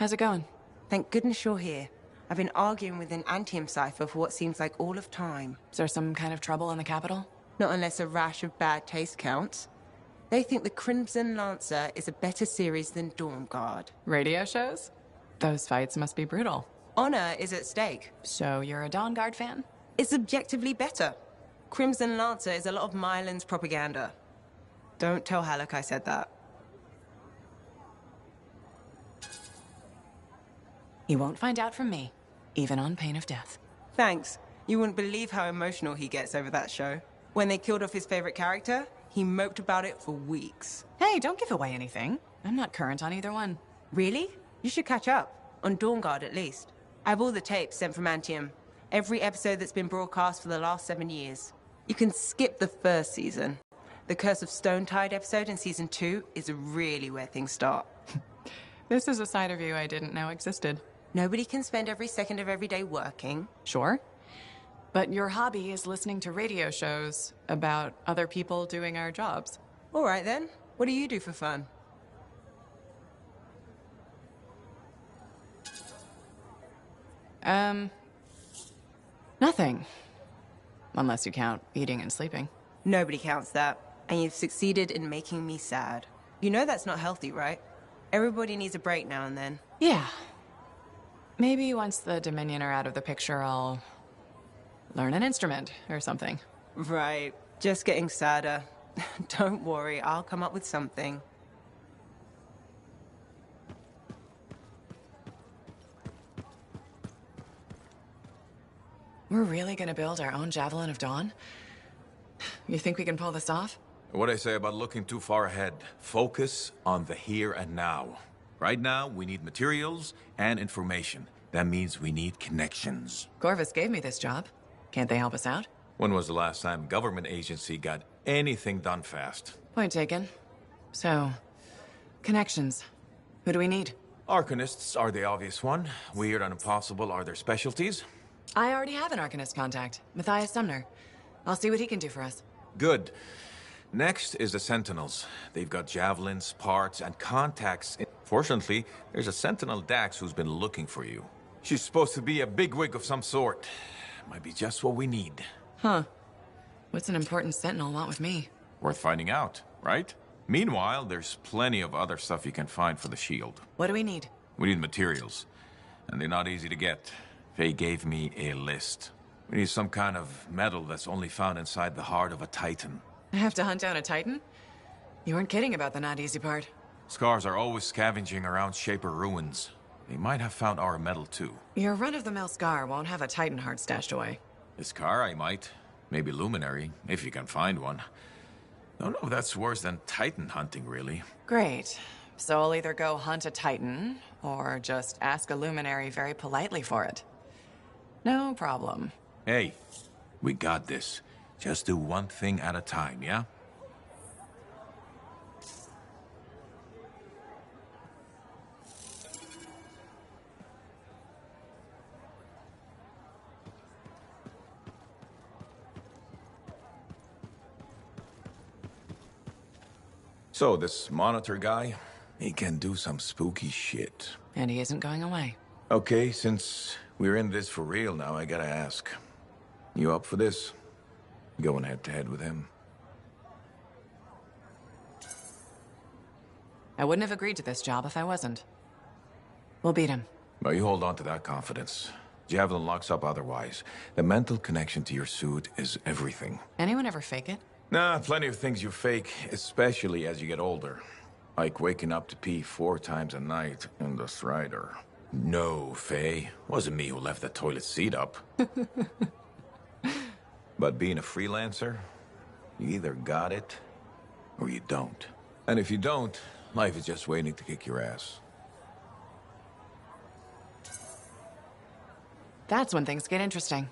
How's it going? Thank goodness you're here. I've been arguing with an Antium cipher for what seems like all of time. Is there some kind of trouble in the capital? Not unless a rash of bad taste counts. They think the Crimson Lancer is a better series than Dawn Guard. Radio shows? Those fights must be brutal. Honor is at stake. So you're a Dawn Guard fan? It's objectively better. Crimson Lancer is a lot of Mylan's propaganda. Don't tell Halleck I said that. He won't find out from me, even on pain of death. Thanks. You wouldn't believe how emotional he gets over that show. When they killed off his favorite character, he moped about it for weeks. Hey, don't give away anything. I'm not current on either one. Really? You should catch up. On Dawn Guard, at least. I have all the tapes sent from Antium. Every episode that's been broadcast for the last 7 years. You can skip the first season. The Curse of Stonetide episode in season 2 is really where things start. This is a side of you I didn't know existed. Nobody can spend every second of every day working. Sure. But your hobby is listening to radio shows about other people doing our jobs. All right then. What do you do for fun? Nothing. Unless you count eating and sleeping. Nobody counts that. And you've succeeded in making me sad. You know that's not healthy, right? Everybody needs a break now and then. Yeah. Maybe once the Dominion are out of the picture, I'll learn an instrument or something. Right. Just getting sadder. Don't worry, I'll come up with something. We're really gonna build our own Javelin of Dawn? You think we can pull this off? What I say about looking too far ahead. Focus on the here and now. Right now, we need materials and information. That means we need connections. Corvus gave me this job. Can't they help us out? When was the last time a government agency got anything done fast? Point taken. So, connections. Who do we need? Arcanists are the obvious one. Weird and impossible are their specialties. I already have an Arcanist contact, Matthias Sumner. I'll see what he can do for us. Good. Next is the Sentinels. They've got javelins, parts, and contacts. Fortunately, there's a Sentinel Dax who's been looking for you. She's supposed to be a bigwig of some sort. Might be just what we need. Huh. What's an important Sentinel want with me? Worth finding out, right? Meanwhile, there's plenty of other stuff you can find for the shield. What do we need? We need materials, and they're not easy to get. Faye gave me a list. We need some kind of metal that's only found inside the heart of a Titan. I have to hunt down a Titan? You weren't kidding about the not easy part. Scars are always scavenging around Shaper ruins. They might have found our metal too. Your run-of-the-mill Scar won't have a Titan heart stashed away. This car I might. Maybe Luminary, if you can find one. Don't know if that's worse than Titan hunting, really. Great. So I'll either go hunt a Titan, or just ask a Luminary very politely for it. No problem. Hey, we got this. Just do one thing at a time, yeah? So, this monitor guy, he can do some spooky shit. And he isn't going away. Okay, since we're in this for real now, I gotta ask. You up for this? Going head-to-head with him? I wouldn't have agreed to this job if I wasn't. We'll beat him. Well, you hold on to that confidence. Javelin locks up otherwise. The mental connection to your suit is everything. Anyone ever fake it? Nah, plenty of things you fake, especially as you get older. Like waking up to pee 4 times a night in the Strider. No, Faye. Wasn't me who left the toilet seat up. But being a freelancer, you either got it, or you don't. And if you don't, life is just waiting to kick your ass. That's when things get interesting.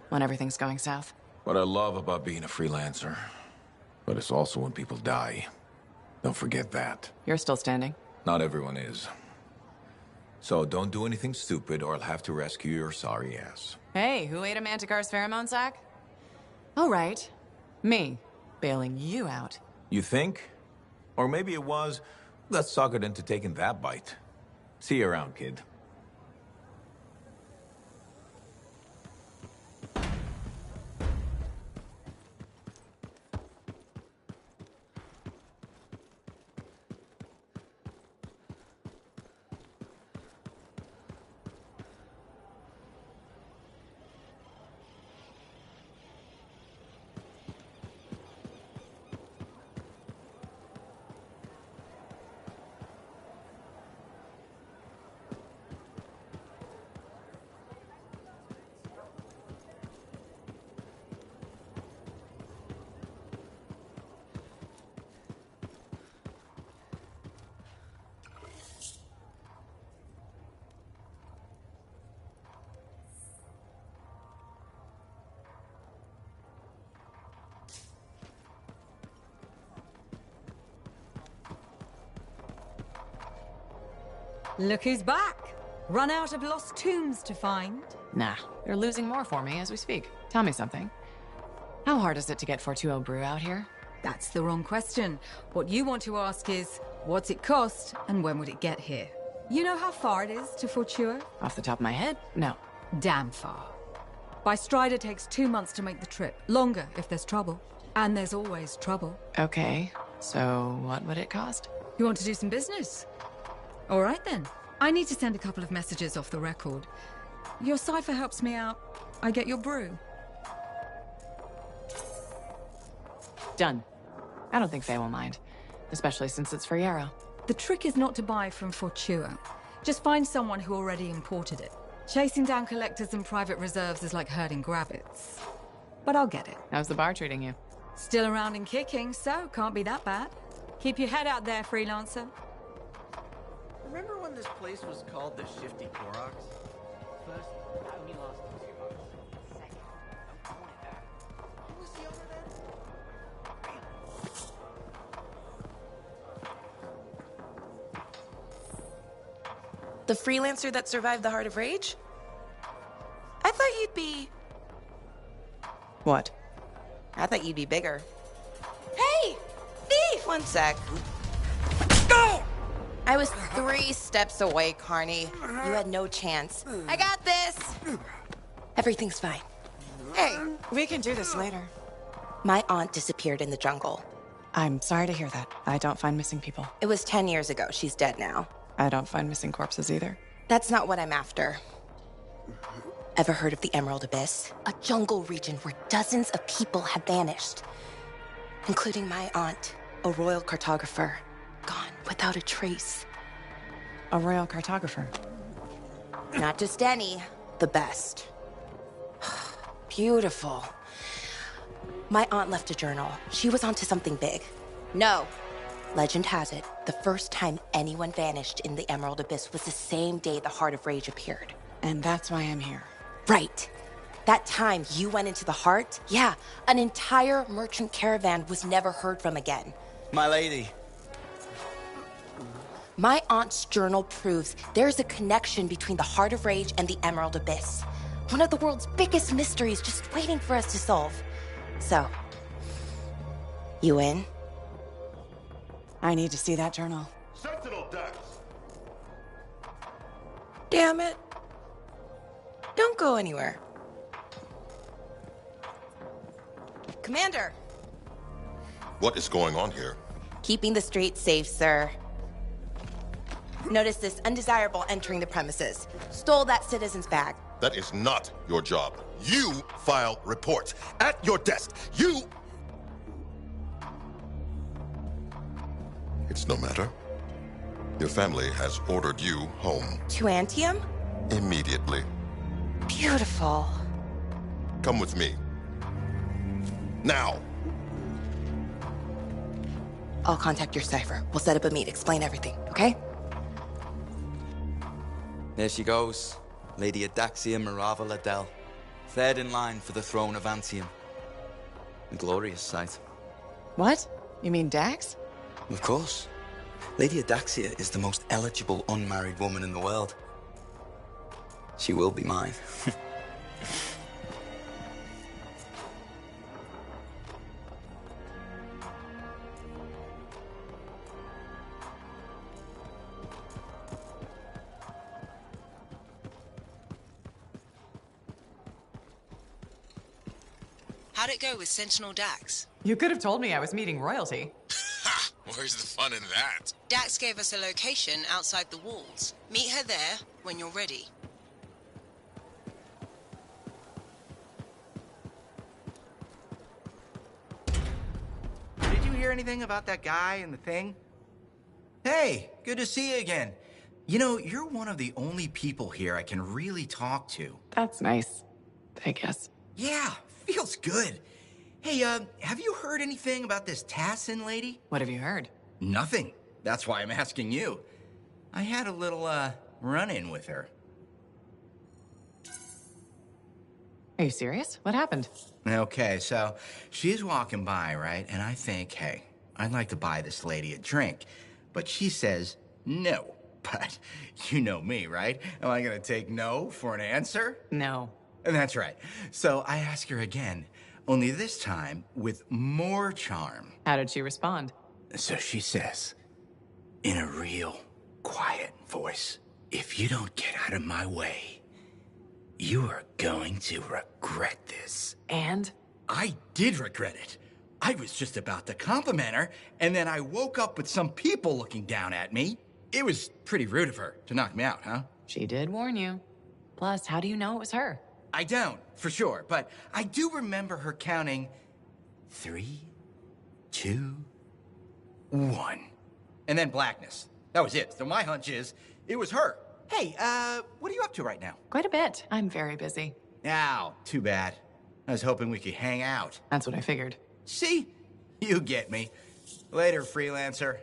When everything's going south. What I love about being a freelancer. But it's also when people die. Don't forget that. You're still standing? Not everyone is. So don't do anything stupid or I'll have to rescue your sorry ass. Hey, who ate a Manticore's pheromone sac? Oh, right. Me. Bailing you out. You think? Or maybe it was, let's suck it into taking that bite. See you around, kid. Look who's back! Run out of lost tombs to find? Nah, they're losing more for me as we speak. Tell me something. How hard is it to get Fortuo brew out here? That's the wrong question. What you want to ask is, what's it cost and when would it get here? You know how far it is to Fortuo? Off the top of my head, no. Damn far. By Strider takes 2 months to make the trip. Longer if there's trouble. And there's always trouble. Okay, so what would it cost? You want to do some business? All right then. I need to send a couple of messages off the record. Your cipher helps me out. I get your brew. Done. I don't think Faye will mind. Especially since it's for Yarrow. The trick is not to buy from Fortuo. Just find someone who already imported it. Chasing down collectors and private reserves is like herding grabbits. But I'll get it. How's the bar treating you? Still around and kicking, so can't be that bad. Keep your head out there, freelancer. Remember when this place was called the Shifty Koroks? First, I only lost 2 bucks. Second, I want it back. Who was the owner then? The freelancer that survived the Heart of Rage? I thought you'd be... What? I thought you'd be bigger. Hey! Thief! One sec. Go! I was 3 steps away, Carney. You had no chance. I got this! Everything's fine. Hey, we can do this later. My aunt disappeared in the jungle. I'm sorry to hear that. I don't find missing people. It was 10 years ago. She's dead now. I don't find missing corpses either. That's not what I'm after. Ever heard of the Emerald Abyss? A jungle region where dozens of people have vanished. Including my aunt, a royal cartographer. Gone without a trace. A royal cartographer. Not just any, the best. Beautiful. My aunt left a journal. She was onto something big. No. Legend has it, the first time anyone vanished in the Emerald Abyss was the same day the Heart of Rage appeared. And that's why I'm here. Right. That time you went into the Heart, yeah, an entire merchant caravan was never heard from again. My lady. My aunt's journal proves there's a connection between the Heart of Rage and the Emerald Abyss. One of the world's biggest mysteries just waiting for us to solve. So, you in? I need to see that journal. Sentinel decks. Damn it. Don't go anywhere. Commander! What is going on here? Keeping the streets safe, sir. Notice this undesirable entering the premises. Stole that citizen's bag. That is not your job. You file reports. At your desk. You... It's no matter. Your family has ordered you home. To Antium? Immediately. Beautiful. Come with me. Now! I'll contact your cipher. We'll set up a meet, explain everything, okay? There she goes, Lady Adaxia Mirava Ladell, third in line for the throne of Antium. A glorious sight. What? You mean Dax? Of course. Lady Adaxia is the most eligible unmarried woman in the world. She will be mine. How'd it go with Sentinel Dax? You could have told me I was meeting royalty. Ha! Where's the fun in that? Dax gave us a location outside the walls. Meet her there when you're ready. Did you hear anything about that guy and the thing? Hey, good to see you again. You know, you're one of the only people here I can really talk to. That's nice, I guess. Yeah, feels good. Hey, have you heard anything about this Tassin lady? What have you heard? Nothing. That's why I'm asking you. I had a little, run-in with her. Are you serious? What happened? Okay, so she's walking by, right? And I think, hey, I'd like to buy this lady a drink. But she says no. But you know me, right? Am I gonna take no for an answer? No. And that's right. So I ask her again, only this time with more charm. How did she respond? So she says, in a real quiet voice, if you don't get out of my way, you are going to regret this. And? I did regret it. I was just about to compliment her, and then I woke up with some people looking down at me. It was pretty rude of her to knock me out, huh? She did warn you. Plus, how do you know it was her? I don't, for sure, but I do remember her counting 3, 2, 1. And then blackness. That was it. So my hunch is, it was her. Hey, what are you up to right now? Quite a bit. I'm very busy. Ow, too bad. I was hoping we could hang out. That's what I figured. See? You get me. Later, freelancer.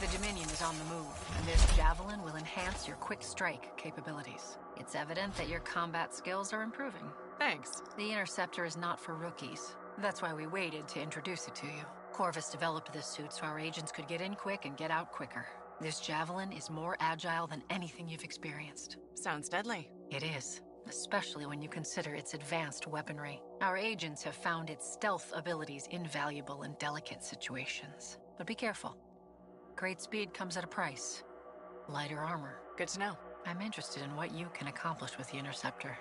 The Dominion is on the move, and this javelin will enhance your quick strike capabilities. It's evident that your combat skills are improving. Thanks. The Interceptor is not for rookies. That's why we waited to introduce it to you. Corvus developed this suit so our agents could get in quick and get out quicker. This javelin is more agile than anything you've experienced. Sounds deadly. It is, especially when you consider its advanced weaponry. Our agents have found its stealth abilities invaluable in delicate situations. But be careful. Great speed comes at a price. Lighter armor. Good to know. I'm interested in what you can accomplish with the Interceptor.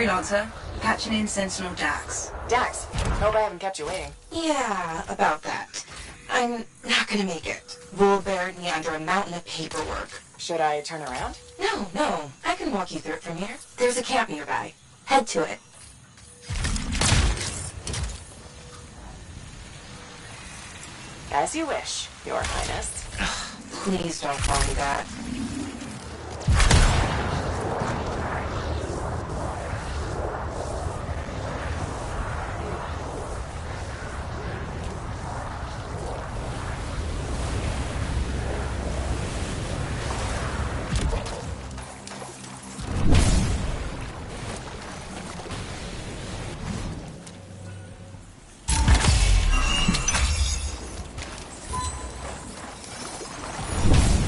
Freelancer, patching in Sentinel Dax. Dax, hope I haven't kept you waiting. Yeah, about that. I'm not gonna make it. Bull buried me under a mountain of paperwork. Should I turn around? No. I can walk you through it from here. There's a camp nearby. Head to it. As you wish, Your Highness. Please don't call me that.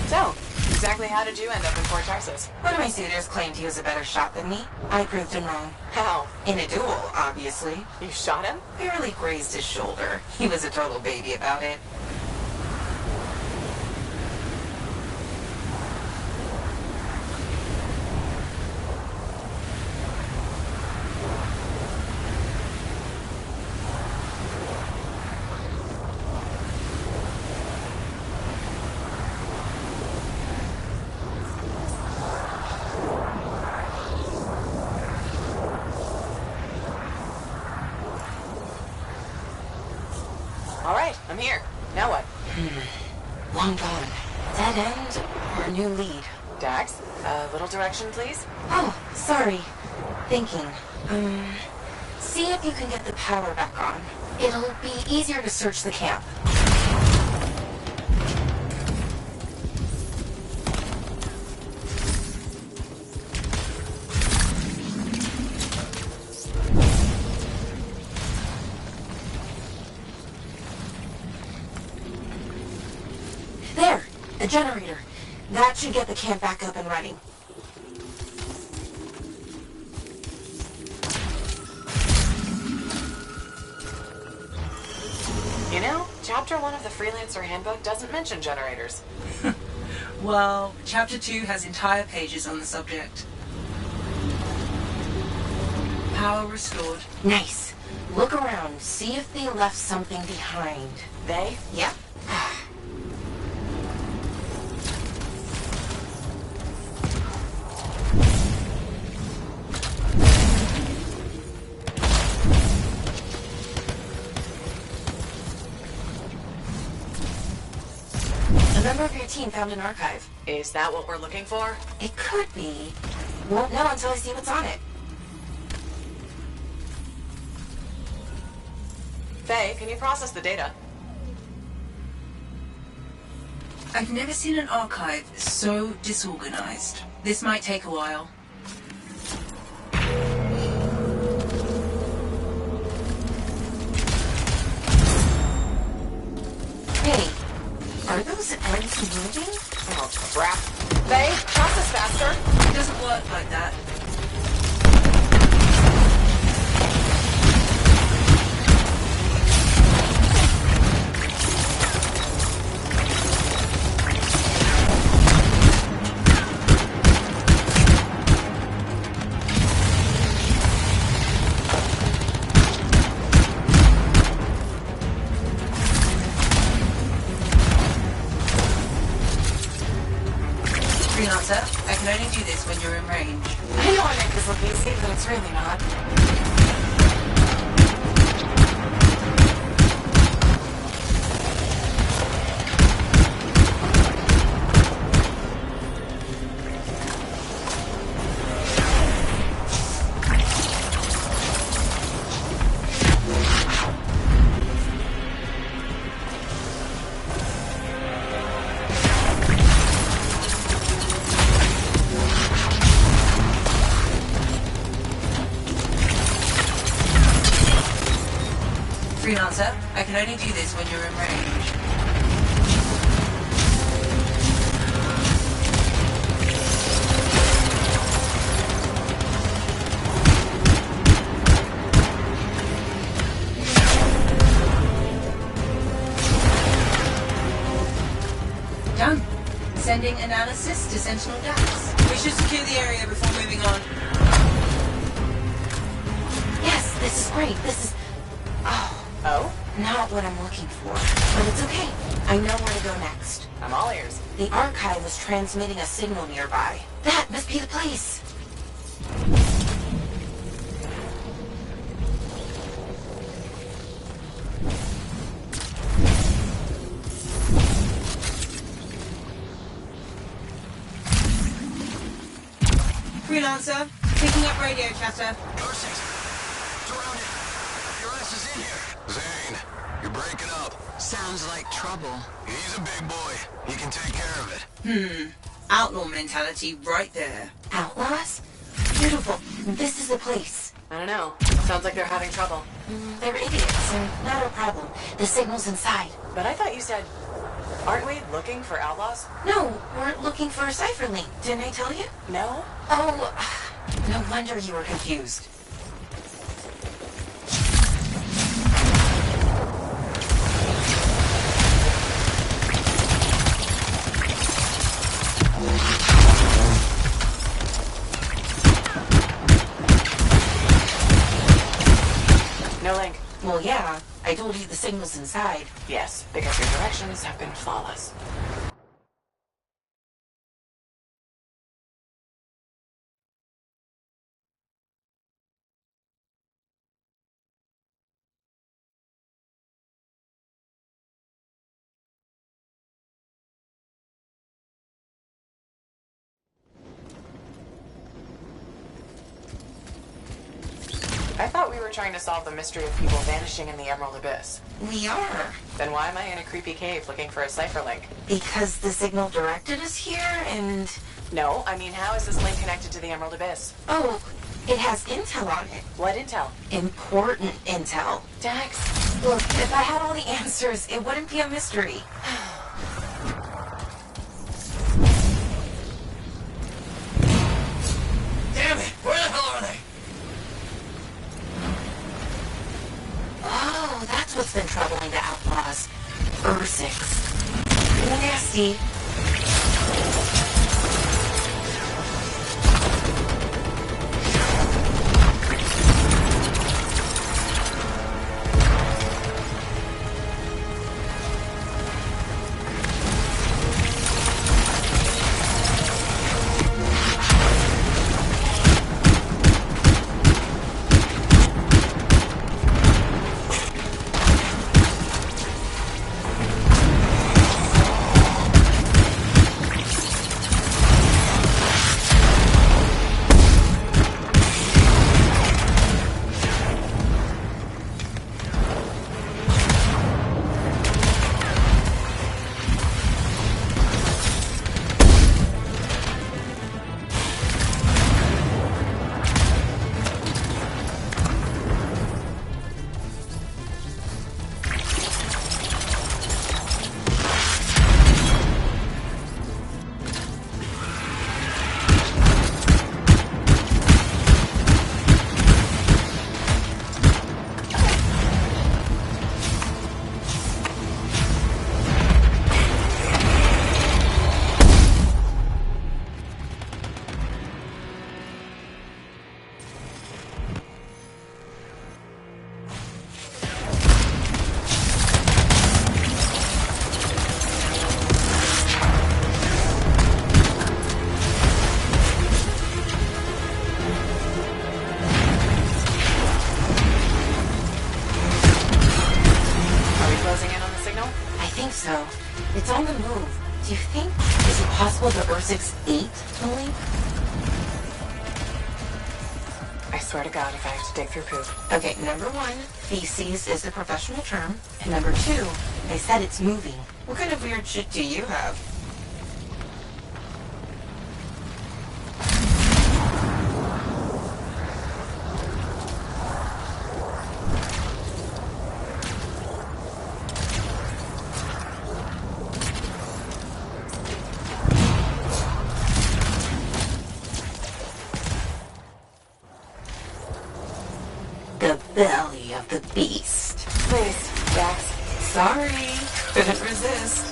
So, exactly how did you end up in Port Tarsus? One of my suitors claimed he was a better shot than me. I proved him wrong. How? In a duel, obviously. You shot him? Barely grazed his shoulder. He was a total baby about it. All right, I'm here. Now what? Long gone. Dead end or new lead? Dax, a little direction, please. Oh, sorry. Thinking. See if you can get the power back on. It'll be easier to search the camp. There! The generator. That should get the camp back up and running. You know, Chapter 1 of the Freelancer Handbook doesn't mention generators. Well, Chapter 2 has entire pages on the subject. Power restored. Nice. Look around. See if they left something behind. They? Yep. A member of your team found an archive. Is that what we're looking for? It could be. Won't know until I see what's on it. Faye, can you process the data? I've never seen an archive so disorganized. This might take a while. Hey, are those ends moving? Oh, crap. Faye, process faster. It doesn't work like that. Freelancer, I can only do this when you're in range. I know I make this look easy, but it's really not. Freelancer, I can only do this when you're in range. Done. Sending analysis to Sentinel Dax. We should secure the area before moving on. This is great. This is... Oh? Not what I'm looking for. But it's okay. I know where to go next. I'm all ears. The archive is transmitting a signal nearby. That must be the place. Freelancer, picking up radio chatter. Percy, surrounded. Your ass is in here. Zane, you're breaking up. Sounds like trouble. He's a big boy. He can take care of it. Outlaw mentality right there. Outlaws? Beautiful. This is the place. I don't know. Sounds like they're having trouble. They're idiots, and not a problem. The signal's inside. But I thought you said... Aren't we looking for outlaws? No, we're looking for a cipher link. Didn't I tell you? No? Oh, no wonder you were confused. No link. Well, yeah. I told you the signal's inside. Yes, because your directions have been flawless. I thought we were trying to solve the mystery of people vanishing in the Emerald Abyss. We are. Then why am I in a creepy cave looking for a cipher link? Because the signal directed us here, and... No, I mean, how is this link connected to the Emerald Abyss? Oh, it has intel on it. What intel? Important intel. Dax. Look, if I had all the answers, it wouldn't be a mystery. Damn it! Where the hell are they? Oh, that's what's been troubling the outlaws. Ursix. Pretty nasty. so. It's on the move. Do you think, is it possible the Ursix ate the link? I swear to God, if I have to dig through poop. Okay, number one, feces is the professional term. And number two, they said it's moving. What kind of weird shit do you have? The belly of the beast. Please, Dax. Sorry, couldn't resist.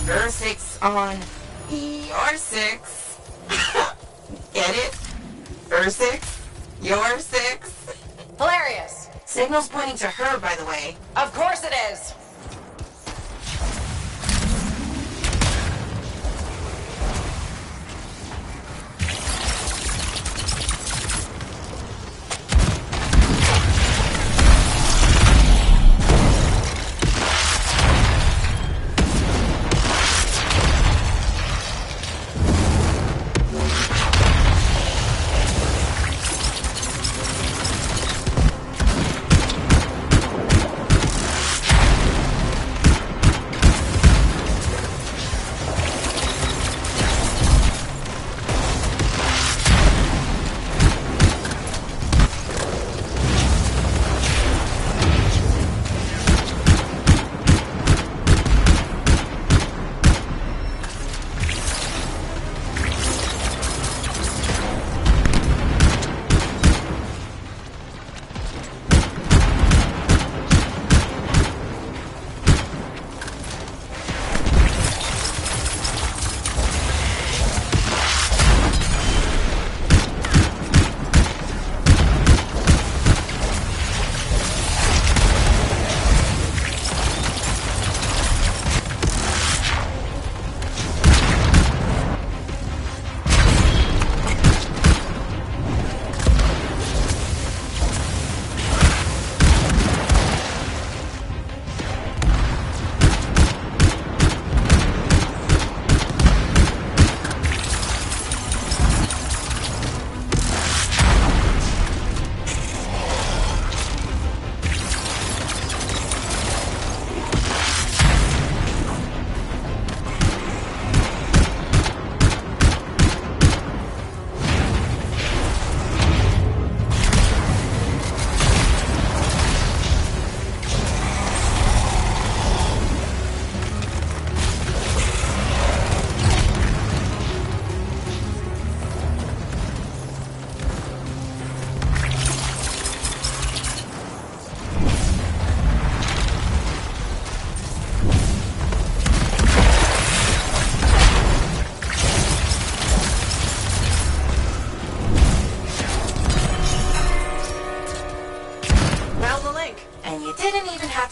Ur-6 on ER-6. Get it? Ur-6? Your 6? Hilarious. Signal's pointing to her, by the way. Of course it is.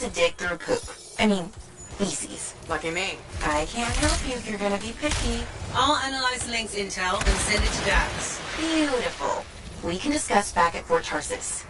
To dig through poop. I mean, feces. Lucky me. I can't help you if you're gonna be picky. I'll analyze Link's intel and send it to Dax. Beautiful. We can discuss back at Fort Tarsis.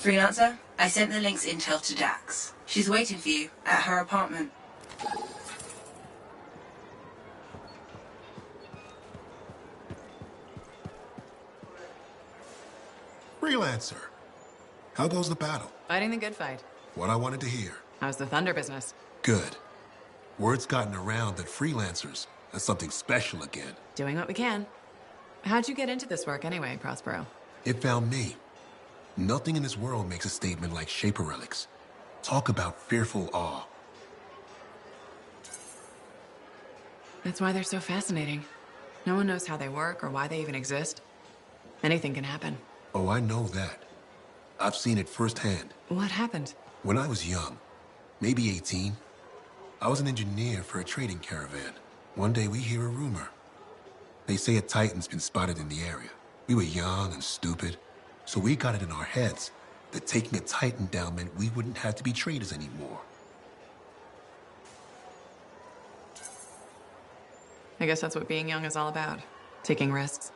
Freelancer, I sent the link's intel to Dax. She's waiting for you at her apartment. Freelancer, how goes the battle? Fighting the good fight. What I wanted to hear. How's the Thunder business? Good. Word's gotten around that freelancers are something special again. Doing what we can. How'd you get into this work anyway, Prospero? It found me. Nothing in this world makes a statement like Shaper relics. Talk about fearful awe. That's why they're so fascinating. No one knows how they work or why they even exist. Anything can happen. Oh, I know that. I've seen it firsthand. What happened? When I was young, maybe 18, I was an engineer for a trading caravan. One day we hear a rumor. They say a Titan's been spotted in the area. We were young and stupid, so we got it in our heads that taking a Titan down meant we wouldn't have to be traders anymore. I guess that's what being young is all about. Taking risks.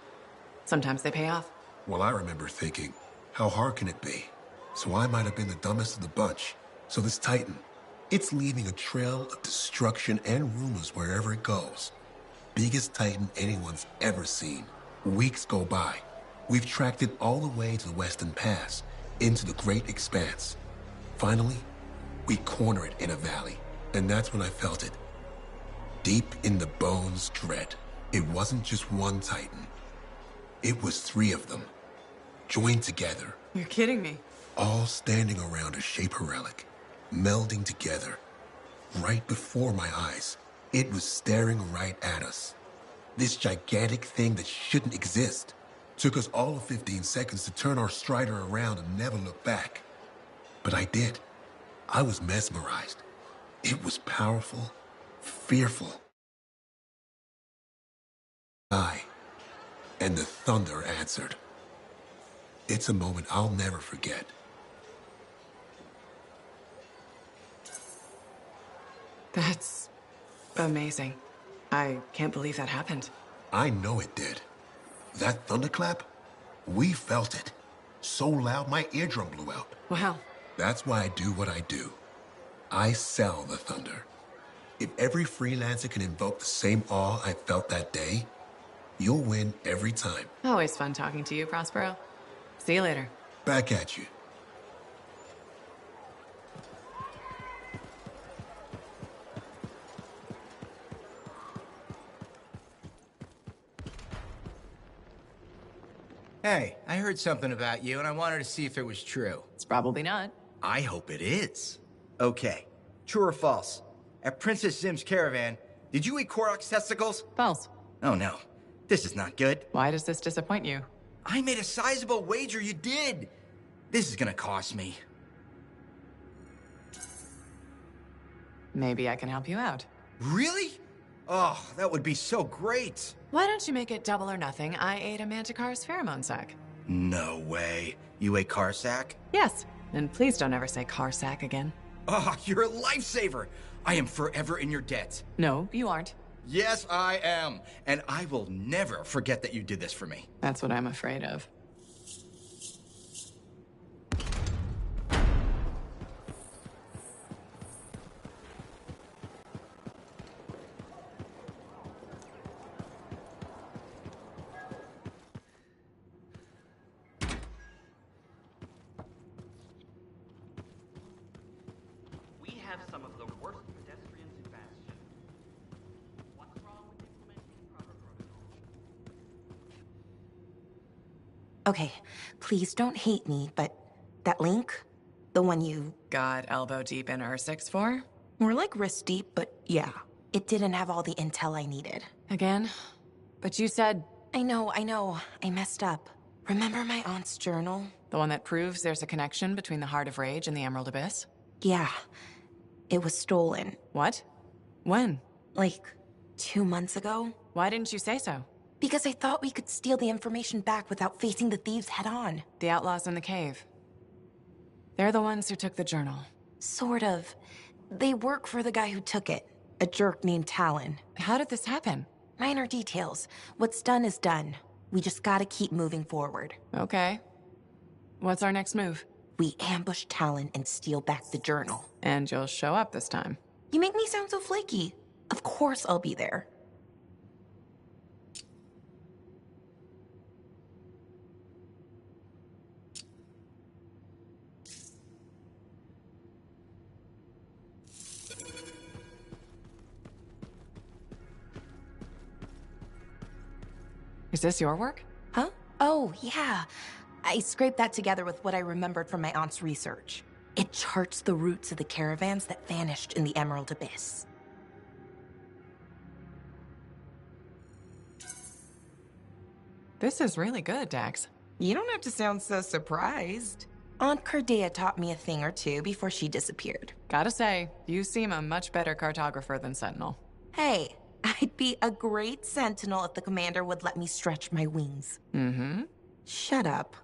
Sometimes they pay off. Well, I remember thinking, how hard can it be? So I might have been the dumbest of the bunch. So this Titan, it's leaving a trail of destruction and rumors wherever it goes. Biggest Titan anyone's ever seen. Weeks go by. We've tracked it all the way to the Western Pass, into the Great Expanse. Finally, we corner it in a valley, and that's when I felt it. Deep in the bones dread. It wasn't just one Titan. It was 3 of them, joined together. You're kidding me. All standing around a Shaper relic, melding together. Right before my eyes, it was staring right at us. This gigantic thing that shouldn't exist. Took us all of 15 seconds to turn our Strider around and never look back. But I did. I was mesmerized. It was powerful, fearful. And the thunder answered. It's a moment I'll never forget. That's amazing. I can't believe that happened. I know it did. That thunderclap, we felt it. So loud, my eardrum blew out. Wow. That's why I do what I do. I sell the thunder. If every freelancer can invoke the same awe I felt that day, you'll win every time. Always fun talking to you, Prospero. See you later. Back at you. Hey, I heard something about you, and I wanted to see if it was true. It's probably not. I hope it is. Okay, true or false? At Princess Zim's caravan, did you eat Korok's testicles? False. Oh no, this is not good. Why does this disappoint you? I made a sizable wager you did. This is gonna cost me. Maybe I can help you out. Really? Oh, that would be so great. Why don't you make it double or nothing? I ate a Manticore's pheromone sac. No way. You ate Carsack? Yes. And please don't ever say car sack again. Oh, you're a lifesaver. I am forever in your debt. No, you aren't. Yes, I am. And I will never forget that you did this for me. That's what I'm afraid of. Okay, please don't hate me, but that link, the one you... Got elbow deep in Ursix for? More like wrist deep, but yeah. It didn't have all the intel I needed. Again? But you said... I know. I messed up. Remember my aunt's journal? The one that proves there's a connection between the Heart of Rage and the Emerald Abyss? Yeah. It was stolen. What? When? Like, 2 months ago. Why didn't you say so? Because I thought we could steal the information back without facing the thieves head on. The outlaws in the cave. They're the ones who took the journal. Sort of. They work for the guy who took it. A jerk named Talon. How did this happen? Minor details. What's done is done. We just gotta keep moving forward. Okay. What's our next move? We ambush Talon and steal back the journal. And you'll show up this time. You make me sound so flaky. Of course I'll be there. Is this your work? Huh? Oh, yeah. I scraped that together with what I remembered from my aunt's research. It charts the routes of the caravans that vanished in the Emerald Abyss. This is really good, Dax. You don't have to sound so surprised. Aunt Cardea taught me a thing or two before she disappeared. Gotta say, you seem a much better cartographer than Sentinel. Hey, I'd be a great sentinel if the commander would let me stretch my wings. Mm-hmm. Shut up.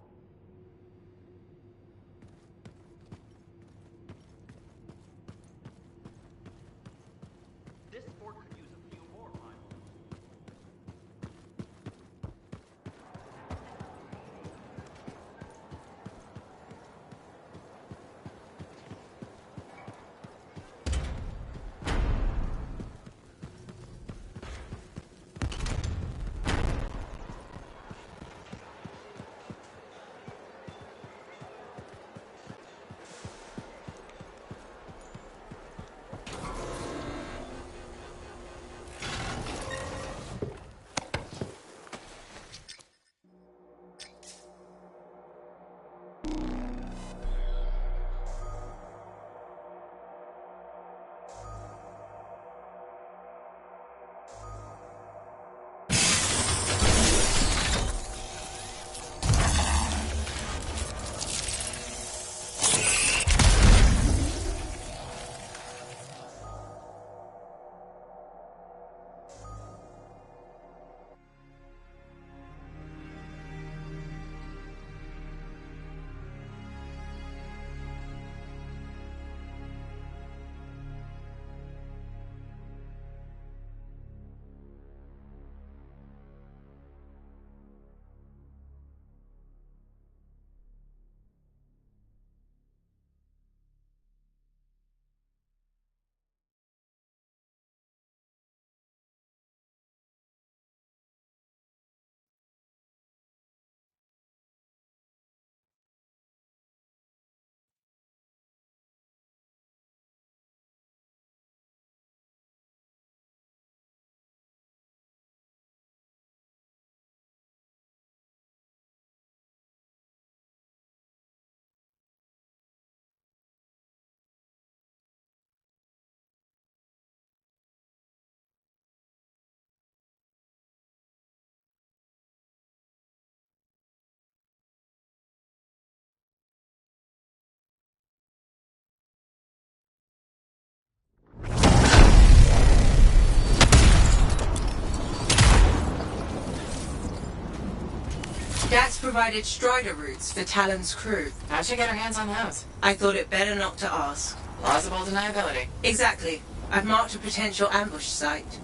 Dax provided Strider routes for Talon's crew. How'd she get her hands on those? I thought it better not to ask. Plausible deniability. Exactly. I've marked a potential ambush site.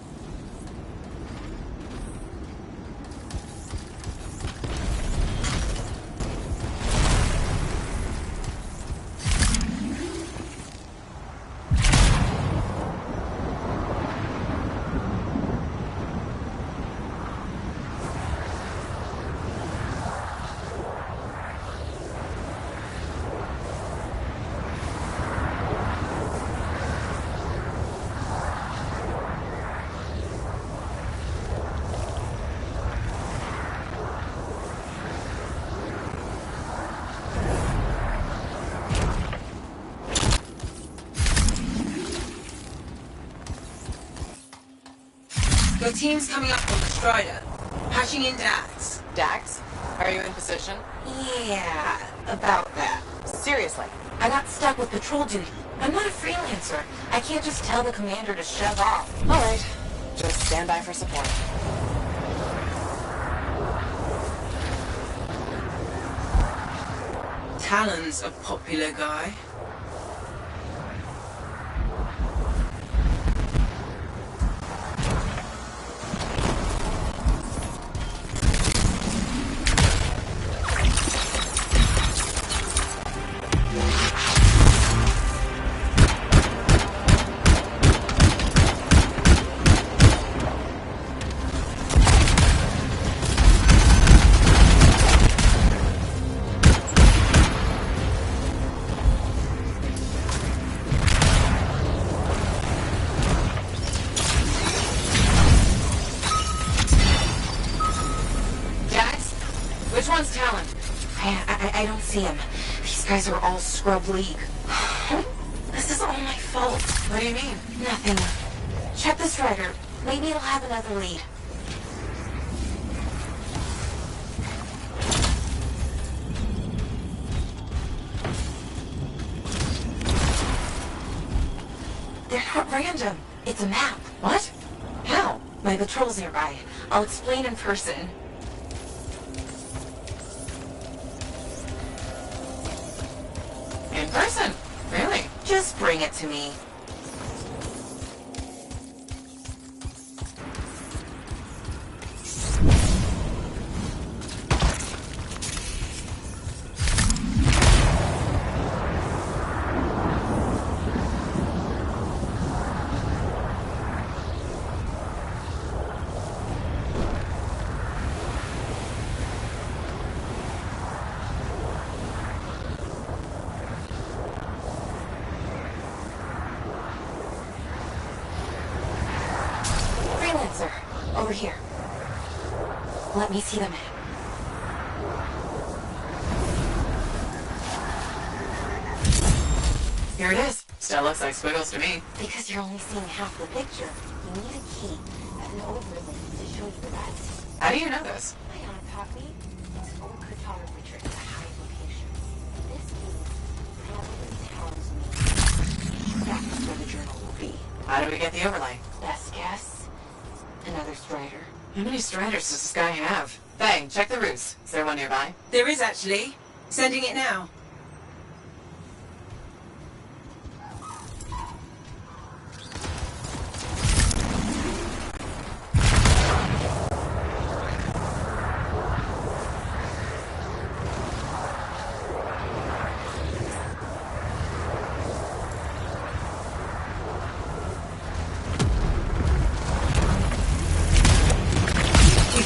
Your team's coming up on the Strider. Patching in Dax. Dax? Are you in position? Yeah, about that. Seriously? I got stuck with patrol duty. I'm not a freelancer. I can't just tell the commander to shove off. All right. Just stand by for support. Talon's a popular guy. Which one's Talon? I don't see him. These guys are all scrub league. This is all my fault. What do you mean? Nothing. Check the Strider. Maybe it'll have another lead. They're not random. It's a map. What? How? My patrol's nearby. I'll explain in person. In person? Really? Just bring it to me. Freelancer, over here. Let me see the map. Here it is. Still looks like squiggles to me. Because you're only seeing half the picture. You need a key and an overlay to show you the rest. How do you know this? My aunt taught me. It's an old cartography trick to hide locations. This means probably tells me that's where the journal will be. How do we get the overlay? Best guess? Another Strider. How many Striders does this guy have? Faye, check the routes. Is there one nearby? There is actually. Sending it now.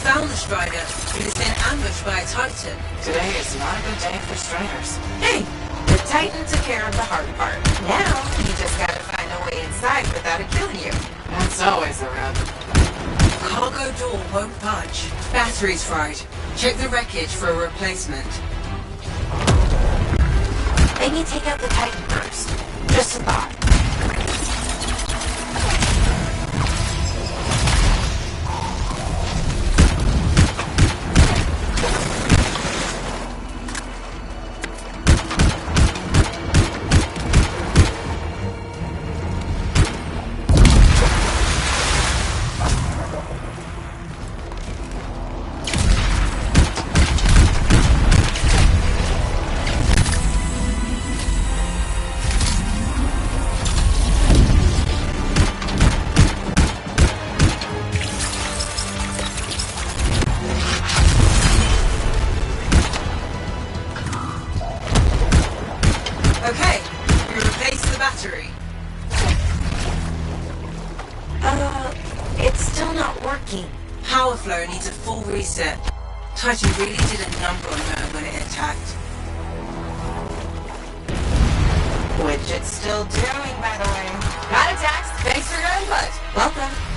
Found the Strider, but it's been ambushed by a Titan. Today is not a good day for Striders. Hey, the Titan took care of the hard part. Now, you just gotta find a way inside without it killing you. That's always the rub. Cargo door won't budge. Battery's fried. Check the wreckage for a replacement. Maybe take out the Titan first. Just a thought. reset. Titan really did a number on her when it attacked. Which it's still doing, by the way. Got it, Dax. Thanks for your input. Welcome.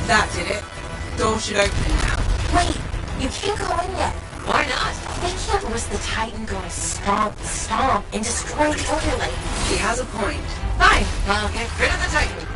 That did it. Door should open now. Wait, you can't go in yet. Why not? They can't risk the Titan going stomp, stomp, and destroy the overlay. She has a point. Fine, I'll get rid of the Titan.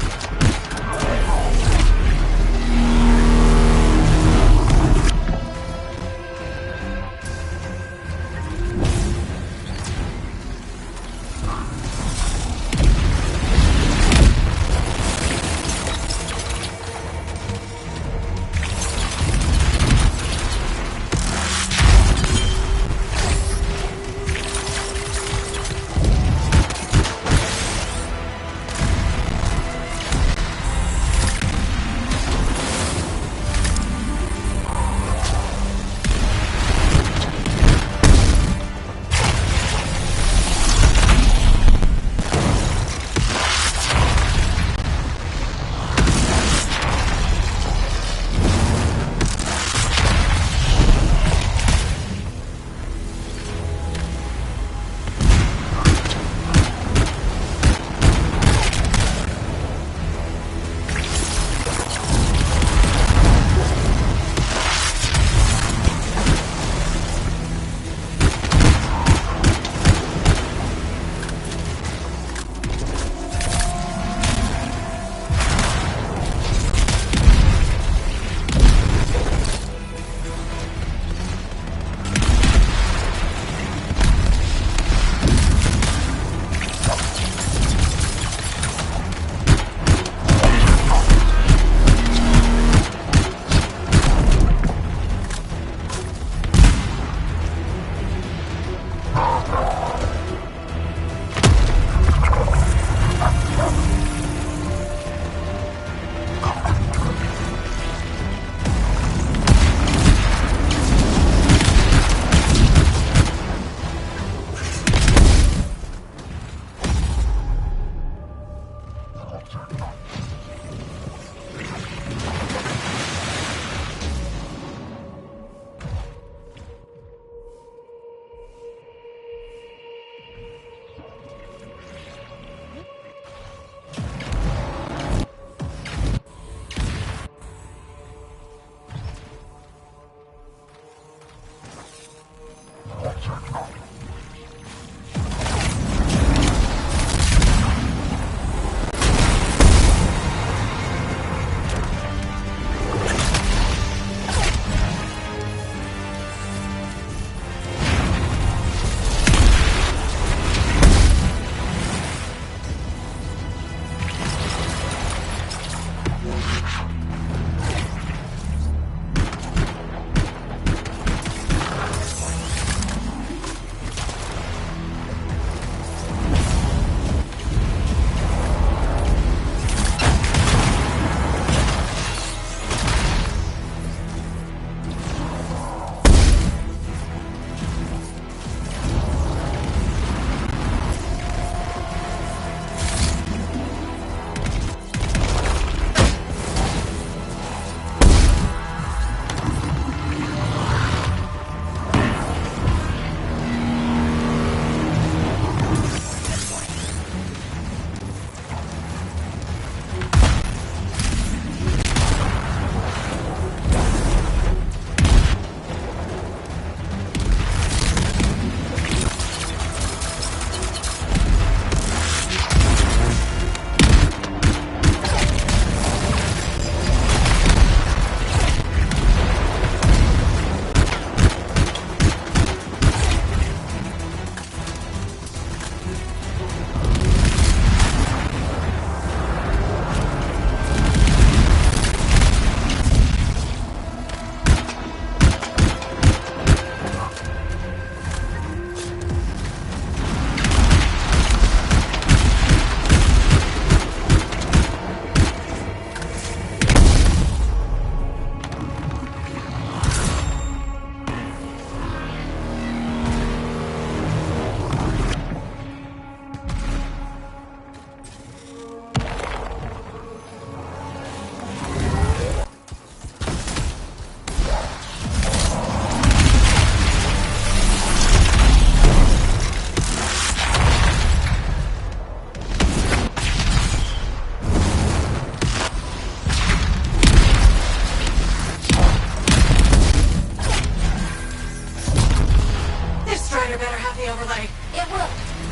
Spider better have the overlay. It will.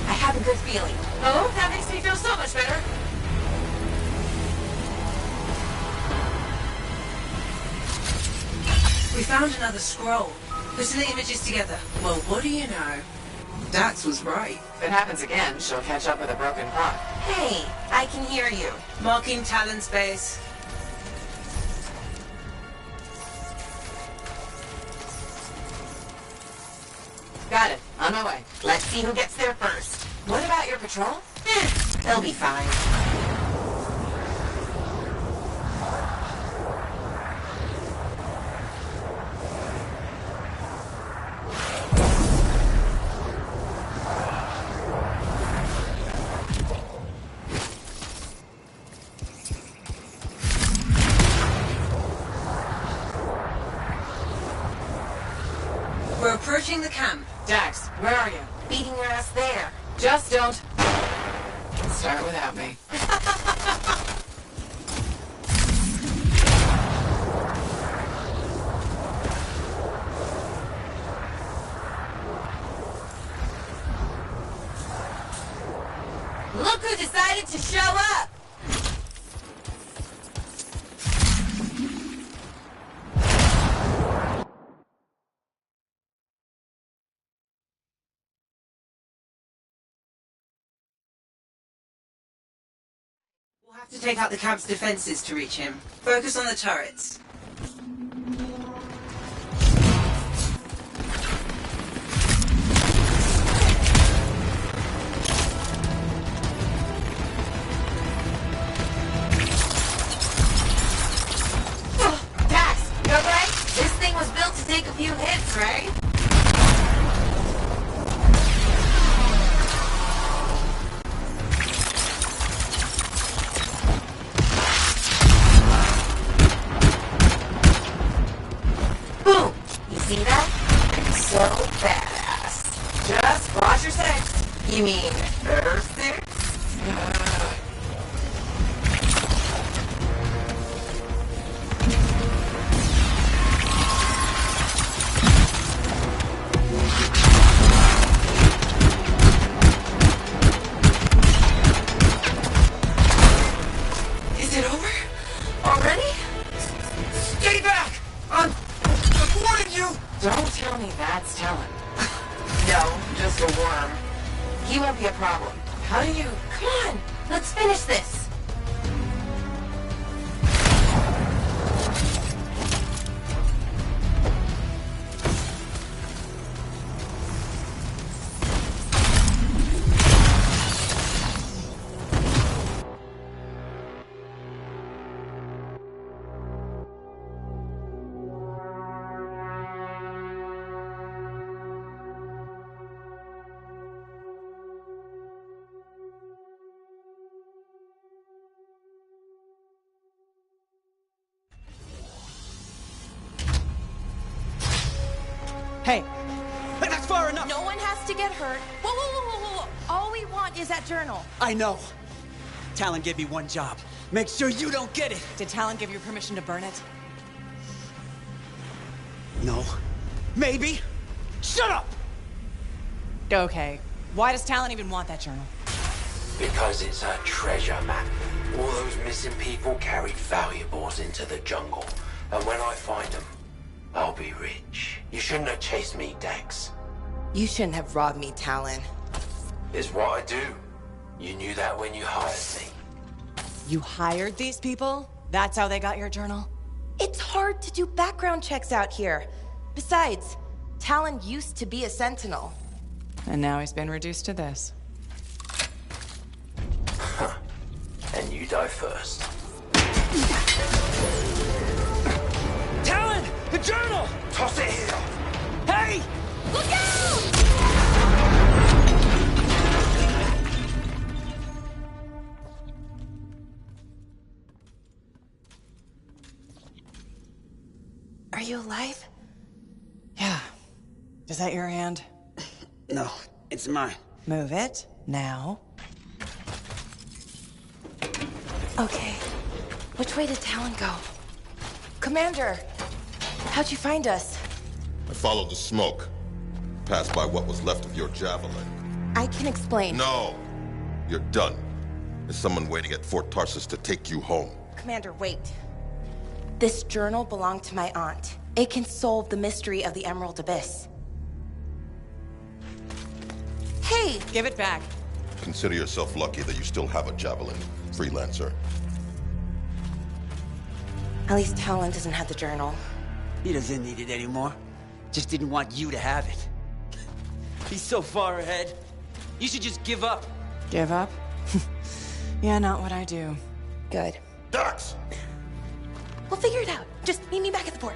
I have a good feeling. Oh, that makes me feel so much better. We found another scroll. Putting the images together. Well, what do you know? Dax was right. If it happens again, she'll catch up with a broken clock. Hey, I can hear you. Marking Talon's base. Got it. On my way. Let's see who gets there first. What about your patrol? They'll be fine. We're approaching the camp. Dax, where are you? Beating your ass there. Just don't start without me. Look who decided to show up! We'll have to take out the camp's defenses to reach him. Focus on the turrets. Dax, you okay? This thing was built to take a few hits, right? Boom! You see that? So badass. Just watch your six. You mean Earth 6? Is it over? Already? Stay back! I'm warning you! Don't tell me that's Talon. No, just a worm. He won't be a problem. How do you... Come on, let's finish this. Hey, That's far enough! No one has to get hurt. Whoa, whoa, whoa, whoa, whoa, whoa. All we want is that journal. I know. Talon gave me one job. Make sure you don't get it! did Talon give you permission to burn it? No. Maybe? Shut up! Okay. Why does Talon even want that journal? Because it's a treasure map. All those missing people carried valuables into the jungle. And when I find them, I'll be rich. You shouldn't have chased me, Dex. You shouldn't have robbed me, Talon. It's what I do. You knew that when you hired me. You hired these people? That's how they got your journal? It's hard to do background checks out here. Besides, Talon used to be a Sentinel. And now he's been reduced to this. And you die first. Talon! The journal! Toss it here! Hey! Look out! Are you alive? Yeah. Is that your hand? No, it's mine. Move it. Now. Okay. Which way did Talon go? Commander! How'd you find us? I followed the smoke. pass by what was left of your javelin. I can explain. No! You're done. There's someone waiting at Fort Tarsus to take you home. Commander, wait. This journal belonged to my aunt. It can solve the mystery of the Emerald Abyss. Hey! Give it back. Consider yourself lucky that you still have a javelin, freelancer. At least Talon doesn't have the journal. He doesn't need it anymore. Just didn't want you to have it. He's so far ahead. You should just give up. Give up? Yeah, not what I do. Good. Dax! We'll figure it out. Just meet me back at the port.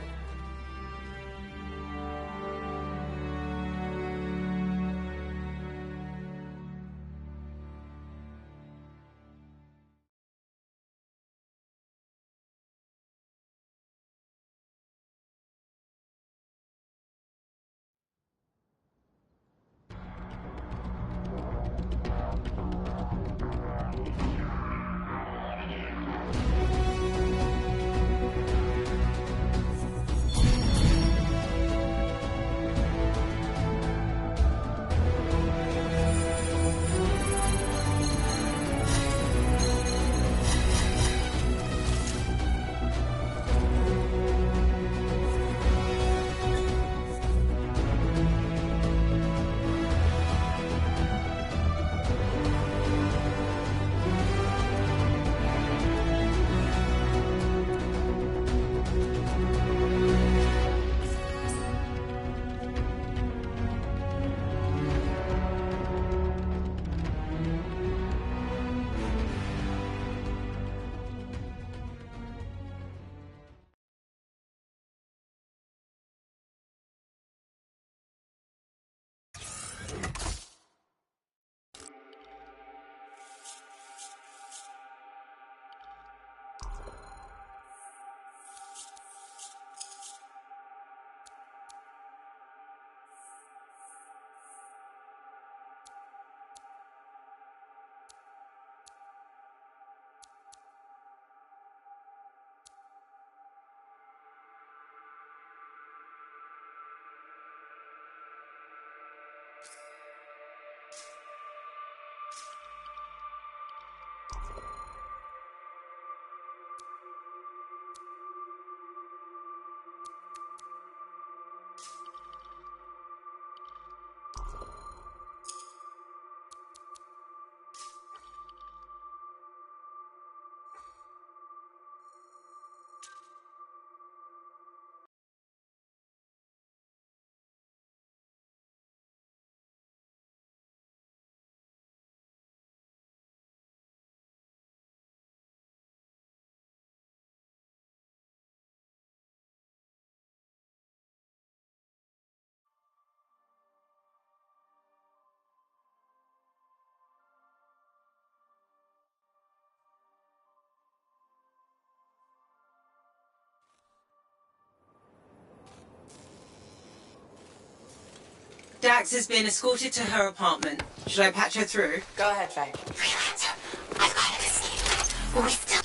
Dax has been escorted to her apartment. Should I patch her through? Go ahead, Faye. Freelancer, I've got an escape. But we still...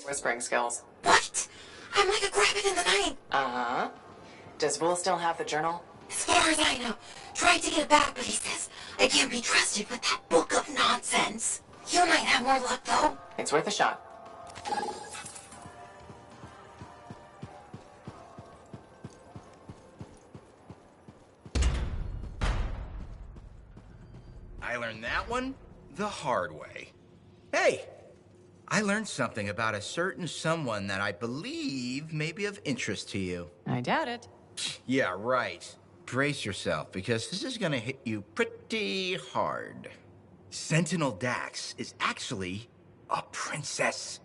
Whispering skills. What? I'm like a rabbit in the night. Uh-huh. Does Will still have the journal? As far as I know. Tried to get it back, but he says I can't be trusted with that book of nonsense. You might have more luck, though. It's worth a shot. I learned that one the hard way. Hey, I learned something about a certain someone that I believe may be of interest to you. I doubt it. Yeah, right. Brace yourself, because this is gonna hit you pretty hard. Sentinel Dax is actually a princess.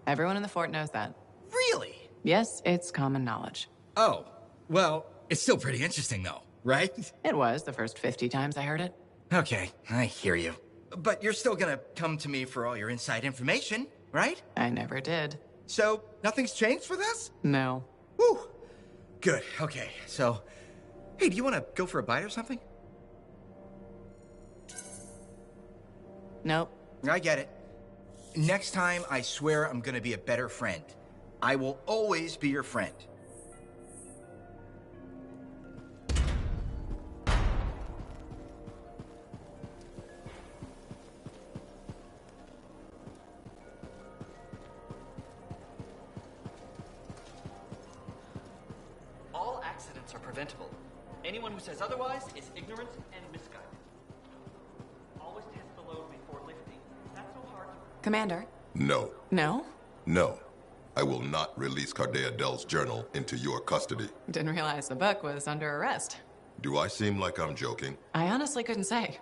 Everyone in the fort knows that. Really? Yes, it's common knowledge. Oh, well, it's still pretty interesting, though, right? It was the first 50 times I heard it. Okay, I hear you. But you're still gonna come to me for all your inside information, right? I never did. So, nothing's changed for this? No. Whew. Good, okay, so... Hey, do you want to go for a bite or something? Nope. I get it. Next time, I swear I'm gonna be a better friend. I will always be your friend. All accidents are preventable. Anyone who says otherwise is ignorant and misguided. Always test the load before lifting. That's so hard to... Commander? No. No? No. I will not release Cardea Dell's journal into your custody. Didn't realize the book was under arrest. Do I seem like I'm joking? I honestly couldn't say.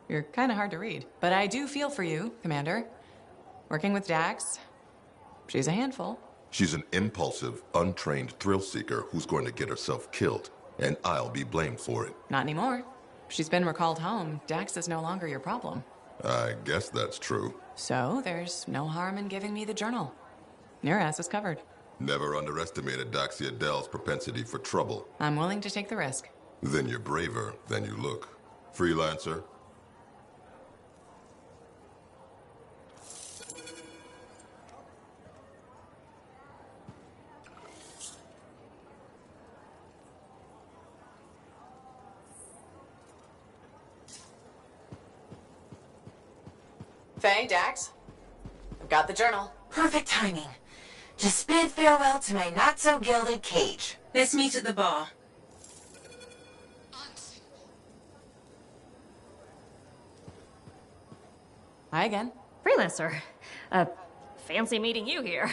You're kind of hard to read. But I do feel for you, Commander. Working with Dax, she's a handful. She's an impulsive, untrained thrill seeker who's going to get herself killed, and I'll be blamed for it. Not anymore. She's been recalled home. Dax is no longer your problem. I guess that's true. So there's no harm in giving me the journal. Your ass is covered. Never underestimated Daxia Dell's propensity for trouble. I'm willing to take the risk. Then you're braver than you look. Freelancer? Faye, Dax, I've got the journal. Perfect timing. Just bid farewell to my not-so-gilded cage. Let's meet at the bar. Hi again. Freelancer. Fancy meeting you here.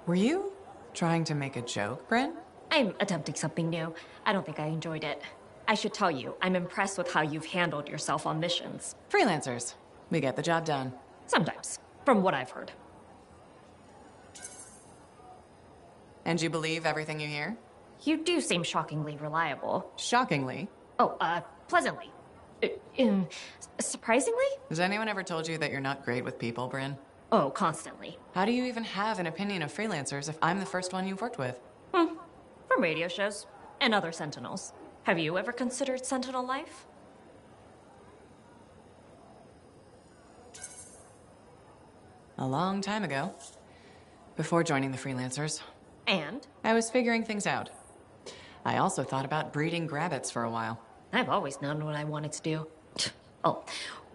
Were you trying to make a joke, Bryn? I'm attempting something new. I don't think I enjoyed it. I should tell you, I'm impressed with how you've handled yourself on missions. Freelancers. We get the job done. Sometimes, from what I've heard. And you believe everything you hear? You do seem shockingly reliable. Shockingly? Oh, pleasantly. Surprisingly? Has anyone ever told you that you're not great with people, Bryn? Oh, constantly. How do you even have an opinion of freelancers if I'm the first one you've worked with? From radio shows and other Sentinels. Have you ever considered Sentinel life? A long time ago. Before joining the freelancers. And? I was figuring things out. I also thought about breeding grabbits for a while. I've always known what I wanted to do. Oh,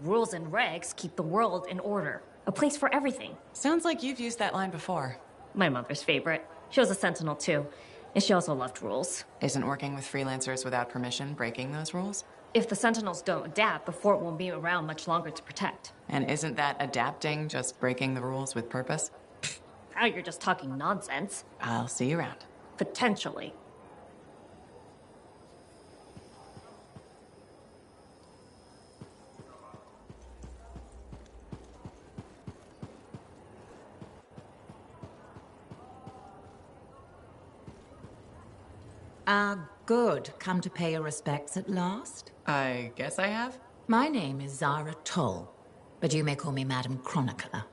rules and regs keep the world in order. A place for everything. Sounds like you've used that line before. My mother's favorite. She was a Sentinel too. And she also loved rules. Isn't working with freelancers without permission breaking those rules? If the Sentinels don't adapt, the fort won't be around much longer to protect. And isn't that adapting just breaking the rules with purpose? Now you're just talking nonsense. I'll see you around. Potentially. Good. Come to pay your respects at last? I guess I have. My name is Zara Toll, but you may call me Madam Chronicler.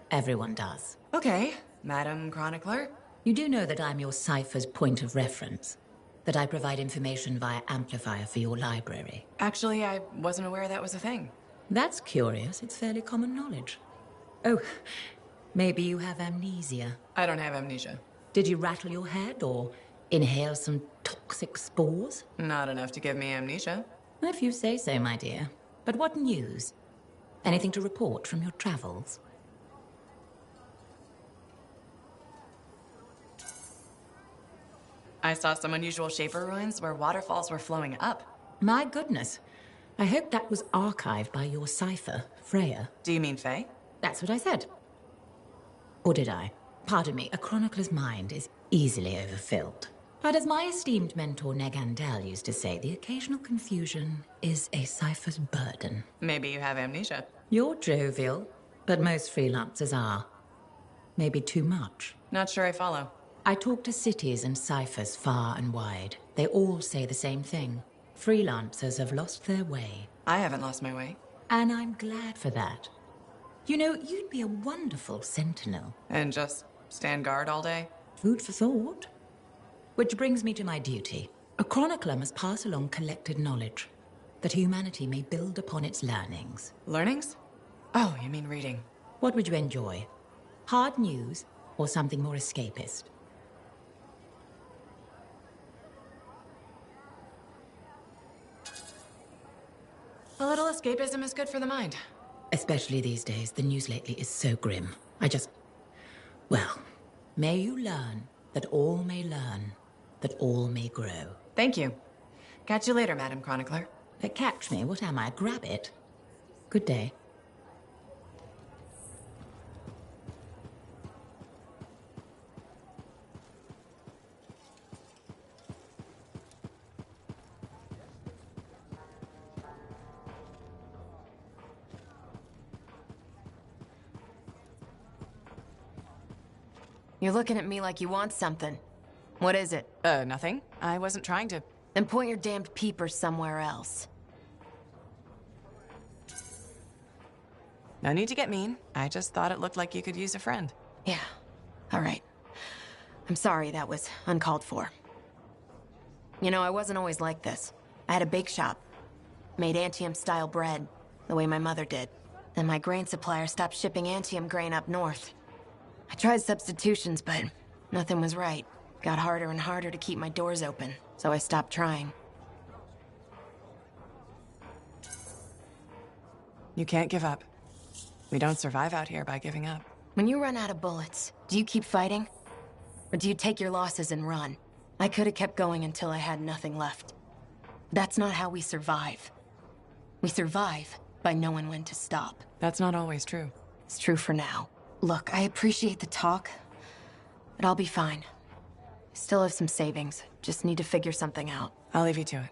Everyone does. Okay, Madam Chronicler. You do know that I'm your cipher's point of reference, that I provide information via amplifier for your library. Actually, I wasn't aware that was a thing. That's curious. It's fairly common knowledge. Oh, maybe you have amnesia. I don't have amnesia. Did you rattle your head or inhale some toxic spores? Not enough to give me amnesia. If you say so, my dear. But what news? Anything to report from your travels? I saw some unusual Shaper ruins where waterfalls were flowing up. My goodness. I hope that was archived by your cipher, Freya. Do you mean Faye? That's what I said. Or did I? Pardon me, a chronicler's mind is easily overfilled. But as my esteemed mentor Negandel used to say, the occasional confusion is a cipher's burden. Maybe you have amnesia. You're jovial, but most freelancers are. Maybe too much. Not sure I follow. I talk to cities and ciphers far and wide. They all say the same thing. Freelancers have lost their way. I haven't lost my way. And I'm glad for that. You know, you'd be a wonderful sentinel. And just stand guard all day? Food for thought. Which brings me to my duty. A chronicler must pass along collected knowledge, that humanity may build upon its learnings. Learnings? Oh, you mean reading. What would you enjoy? Hard news or something more escapist? A little escapism is good for the mind. Especially these days, the news lately is so grim. Well, may you learn that all may learn, that all may grow. Thank you. Catch you later, Madam Chronicler. But catch me, what am I, grab it? Good day. You're looking at me like you want something. What is it? Nothing. I wasn't trying to... Then point your damned peepers somewhere else. No need to get mean. I just thought it looked like you could use a friend. Yeah. All right. I'm sorry that was uncalled for. You know, I wasn't always like this. I had a bake shop. Made Antium-style bread, the way my mother did. Then my grain supplier stopped shipping Antium grain up north. I tried substitutions, but nothing was right. Got harder and harder to keep my doors open, so I stopped trying. You can't give up. We don't survive out here by giving up. When you run out of bullets, do you keep fighting? Or do you take your losses and run? I could have kept going until I had nothing left. That's not how we survive. We survive by knowing when to stop. That's not always true. It's true for now. Look, I appreciate the talk, but I'll be fine. Still have some savings. Just need to figure something out. I'll leave you to it.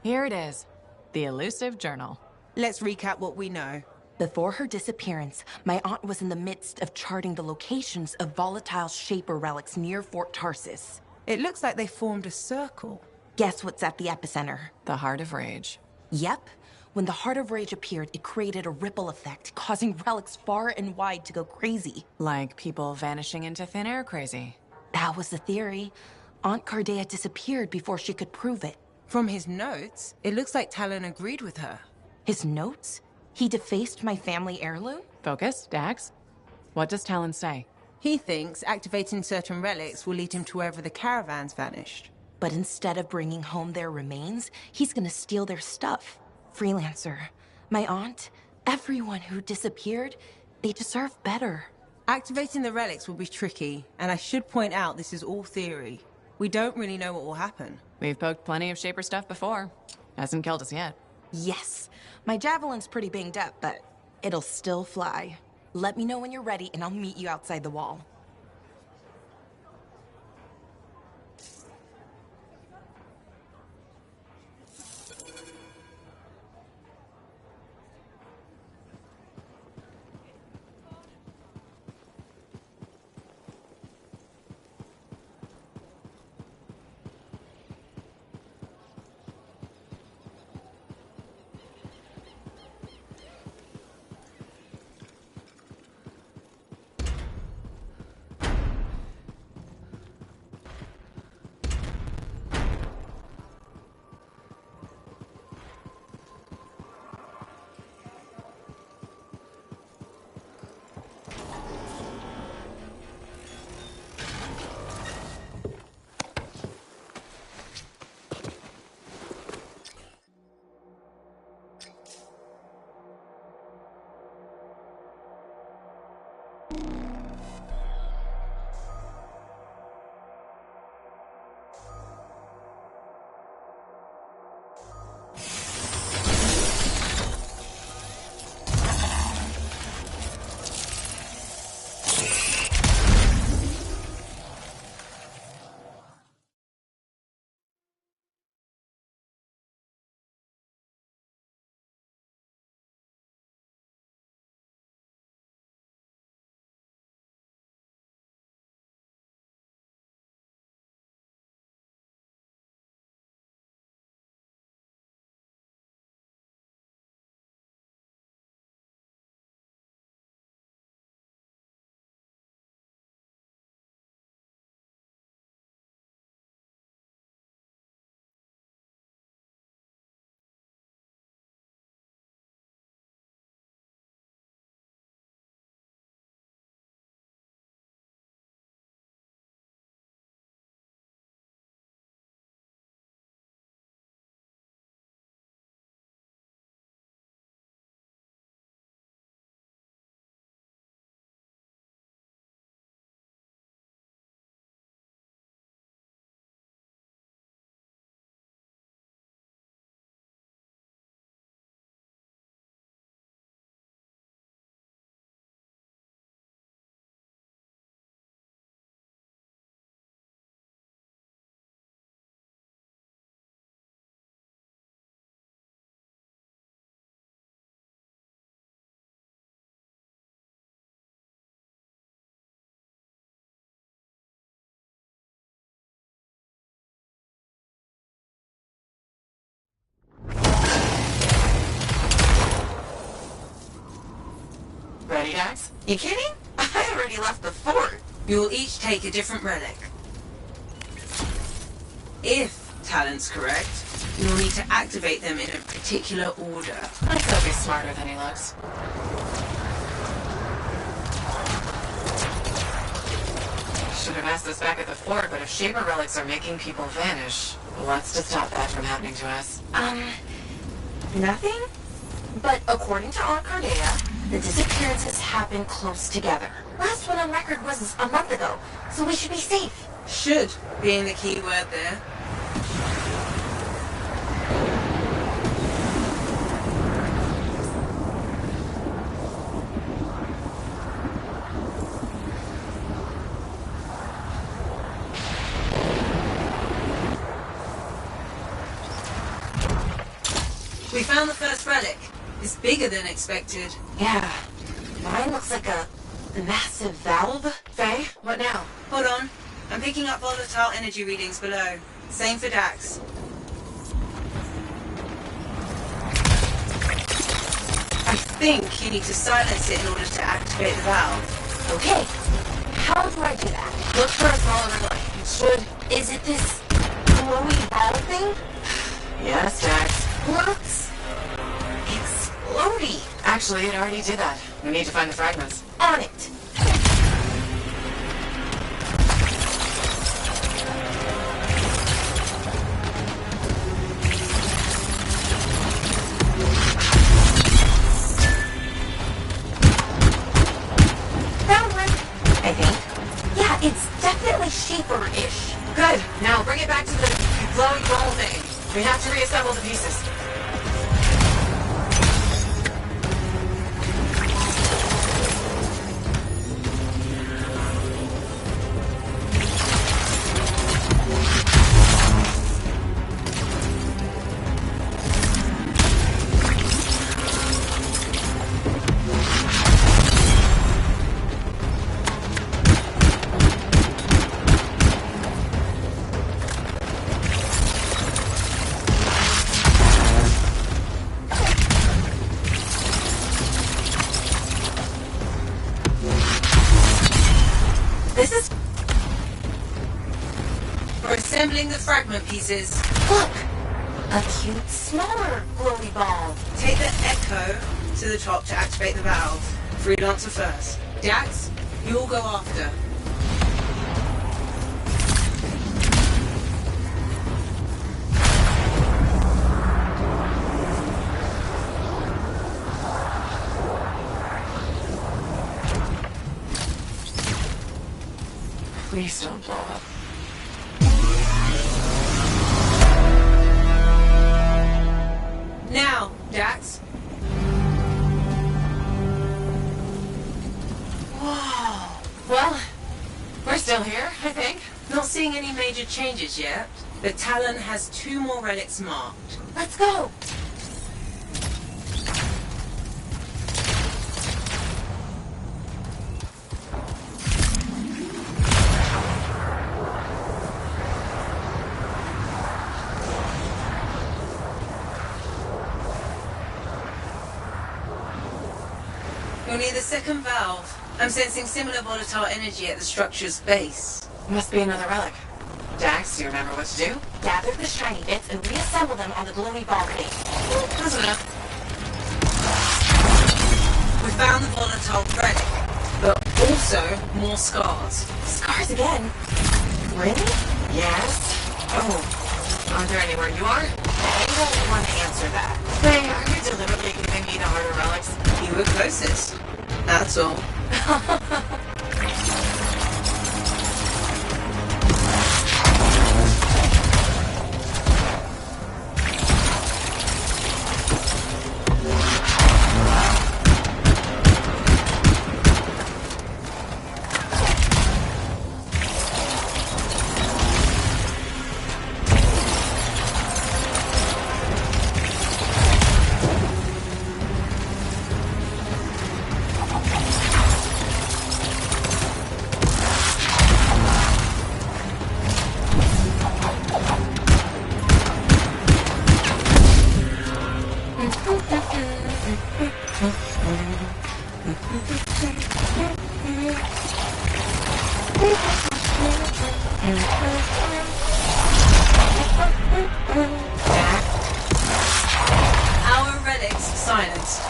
Here it is. The elusive journal. Let's recap what we know. Before her disappearance, my aunt was in the midst of charting the locations of volatile Shaper relics near Fort Tarsis. It looks like they formed a circle. Guess what's at the epicenter? The Heart of Rage. Yep. When the Heart of Rage appeared, it created a ripple effect, causing relics far and wide to go crazy. Like people vanishing into thin air crazy. That was the theory. Aunt Cardea disappeared before she could prove it. From his notes, it looks like Talon agreed with her. His notes? He defaced my family heirloom? Focus, Dax. What does Talon say? He thinks activating certain relics will lead him to wherever the caravans vanished. But instead of bringing home their remains, he's gonna steal their stuff. Freelancer, my aunt, everyone who disappeared, they deserve better. Activating the relics will be tricky, and I should point out this is all theory. We don't really know what will happen. We've poked plenty of Shaper stuff before. Hasn't killed us yet. Yes. My javelin's pretty banged up, but it'll still fly. Let me know when you're ready, and I'll meet you outside the wall. me, Dax? You kidding? I already left the fort. You'll each take a different relic. If Talon's correct, you'll need to activate them in a particular order. Let's hope he's smarter than he looks. Should have asked this back at the fort, but if Shaper relics are making people vanish, what's to stop that from happening to us? Nothing? But according to Aunt Cardea, the disappearances happen close together. Last one on record was a month ago, so we should be safe. Should being the key word there. We found the first relic. It's bigger than expected. Yeah. Mine looks like a massive valve. Faye, what now? Hold on. I'm picking up volatile energy readings below. Same for Dax. I think you need to silence it in order to activate the valve. Okay. How do I do that? Look for a smaller relic. It should. Is it this glowy ball thing? Yes, Dax. Looks explodey. Actually, it already did that. We need to find the fragments. On it. Found one. I think. Yeah, it's definitely Shaper-ish. Good. Now bring it back to the glowy ball thing. We have to reassemble the pieces. We're assembling the fragment pieces. Look! A cute, smaller glowy ball. Take the Echo to the top to activate the valve. Freelancer first. Dax, you'll go after. Please don't blow up. Now, Dax. Whoa. Well, we're still here, I think. Not seeing any major changes yet, but Talon has 2 more relics marked. Let's go! You'll need the second valve. I'm sensing similar volatile energy at the structure's base. Must be another relic. Dax, do you remember what to do? Gather the shiny bits and reassemble them on the glowy ball thing. Close enough. We found the volatile relic, but also more scars. Scars again? Really? Yes. Oh. Aren't there anywhere you are? I don't want to answer that. Hey, are you deliberately giving me the harder relics? You were closest. That's all. Our relics silenced.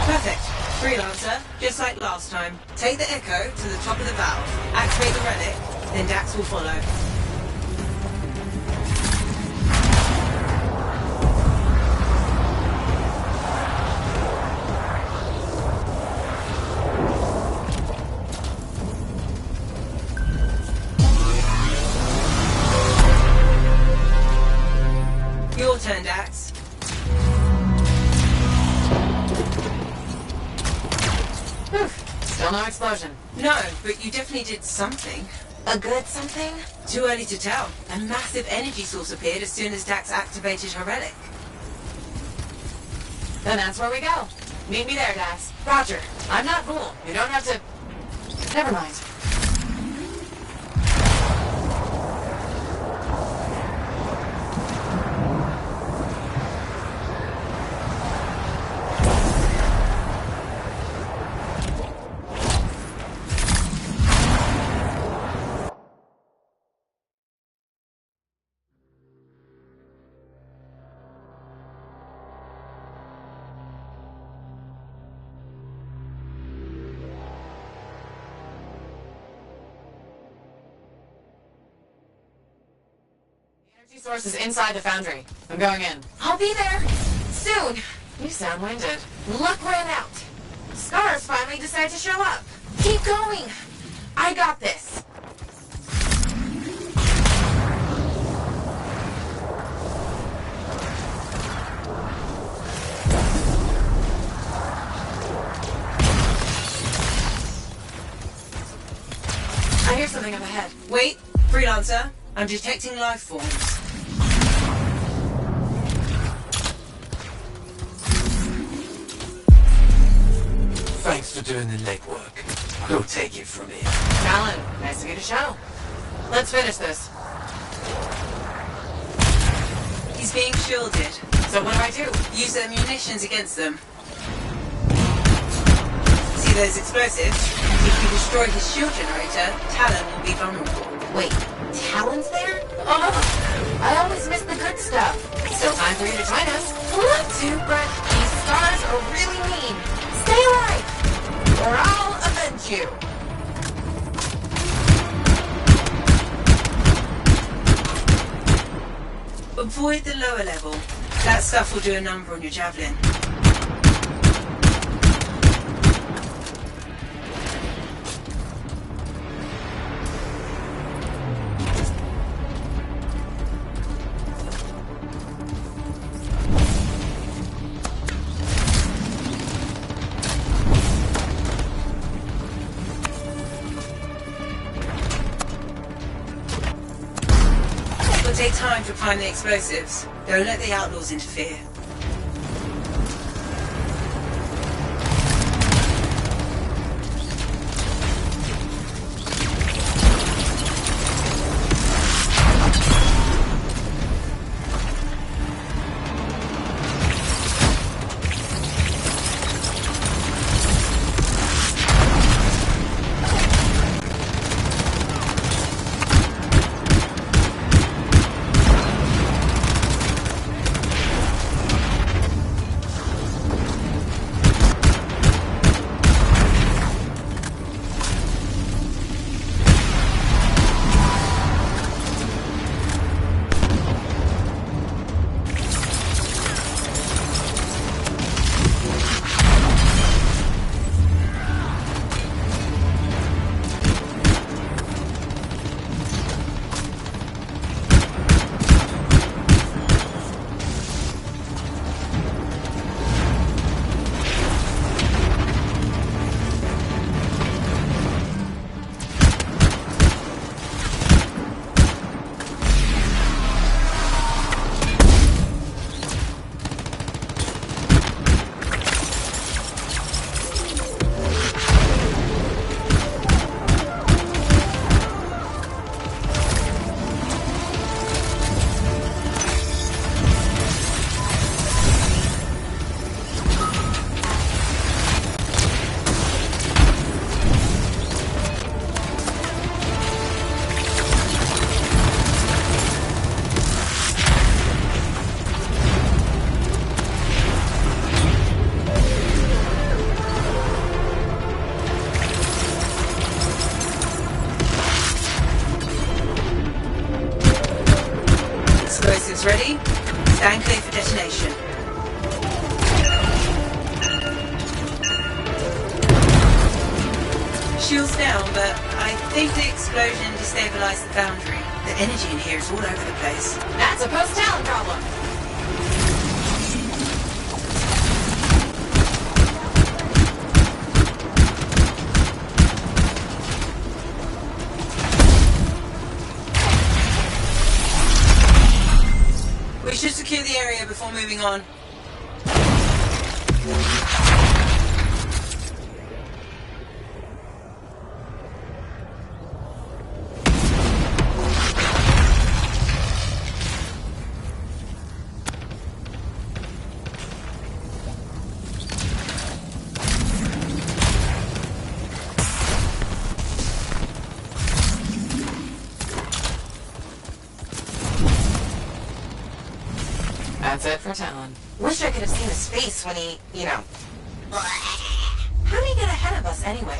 Perfect. Freelancer, just like last time. Take the Echo to the top of the valve, activate the relic, then Dax will follow. Your turn, Dax. Still no explosion. No, but you definitely did something. A good something? Too early to tell. A massive energy source appeared as soon as Dax activated her relic. Then that's where we go. Meet me there, Dax. Roger. I'm not cool. You don't have to... Never mind. Source is inside the foundry. I'm going in. I'll be there. Soon. You sound winded. Luck ran out. Scars finally decided to show up. Keep going. I got this. I hear something up ahead. Wait, Freelancer. I'm detecting life forms. Thanks for doing the legwork. We'll take it from here. Talon, nice of you to show. Let's finish this. He's being shielded. So what do? Use their munitions against them. See those explosives? If you destroy his shield generator, Talon will be vulnerable. Wait, Talon's there? Oh, I always miss the good stuff. Still time for you to join us. Love to, but these stars are really mean. Stay alive, or I'll avenge you. Avoid the lower level. That stuff will do a number on your javelin. Take time to find the explosives. Don't let the outlaws interfere. Stand clear for detonation. Shields down, but I think the explosion destabilized the foundry. The energy in here is all over the place. That's a post-Talon problem. We should secure the area before moving on. That's it for Talon. Wish I could have seen his face when he, you know... How did he get ahead of us anyway?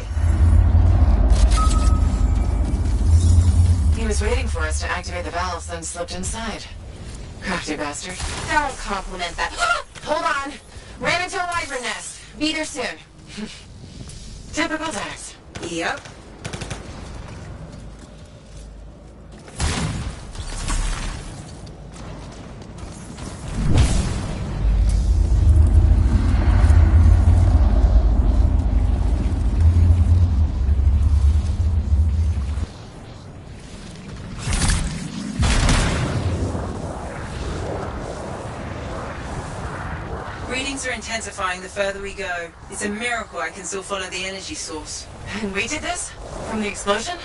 He was waiting for us to activate the valves, then slipped inside. Crafty bastard. Don't compliment that. Hold on. Ran into a wyvern nest. Be there soon. Typical Dax. Yep. Readings are intensifying the further we go. It's a miracle I can still follow the energy source. And we did this? From the explosion?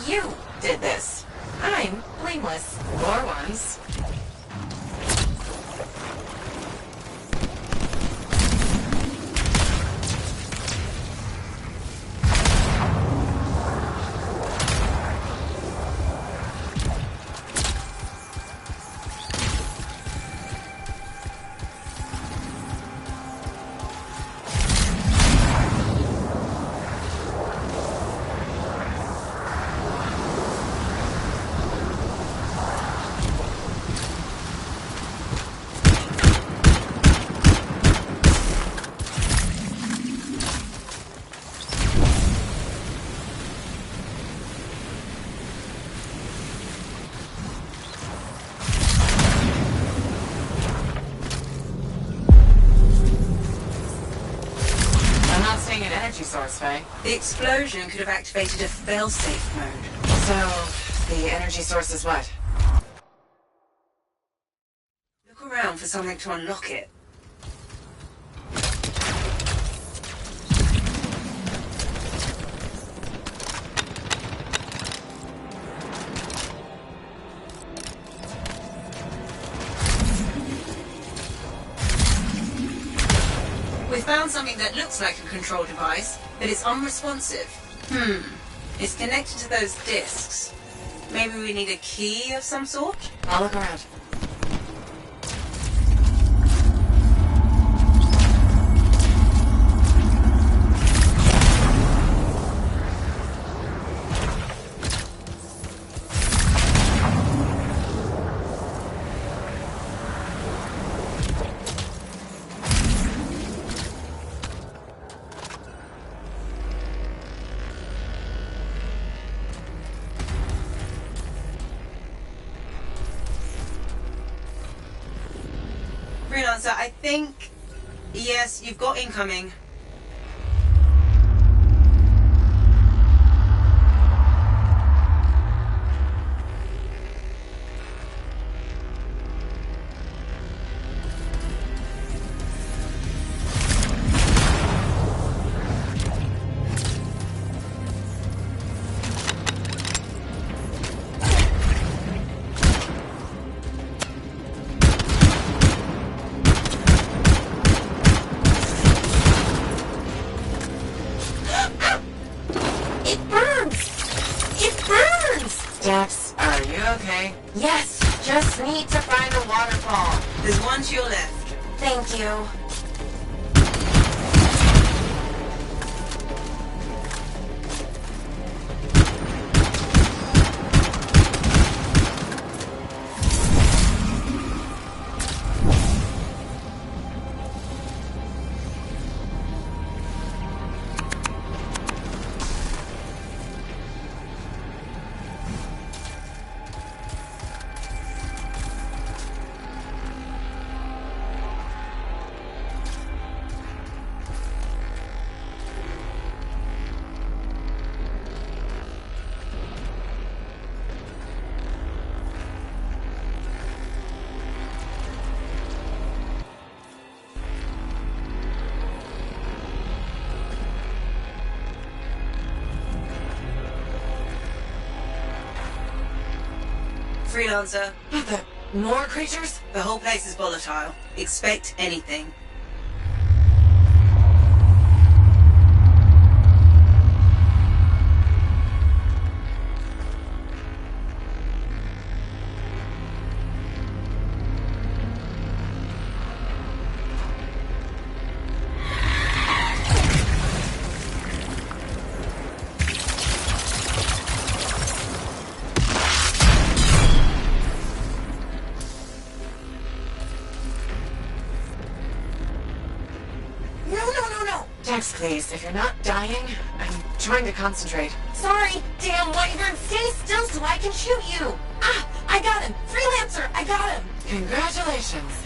You did this. I'm blameless. For once. Source, Faye. The explosion could have activated a fail-safe mode. So, the energy source is what? Look around for something to unlock it. We found something that looks like a control device, but it's unresponsive. It's connected to those discs. Maybe we need a key of some sort? I'll look around. Freelancer, I think... Yes, you've got incoming. Dax, are you okay? Yes, just need to find a waterfall. There's one to your left. Thank you. Freelancer. More creatures? The whole place is volatile. Expect anything. Dex, please, if you're not dying, I'm trying to concentrate. Sorry, damn wyvern, stay still so I can shoot you. Ah, I got him. Freelancer, I got him. Congratulations.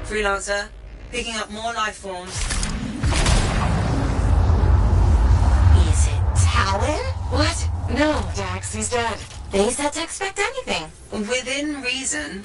Freelancer, picking up more life forms. Is it Talon? What? No, Dax, he's dead. They said to expect anything. Within reason.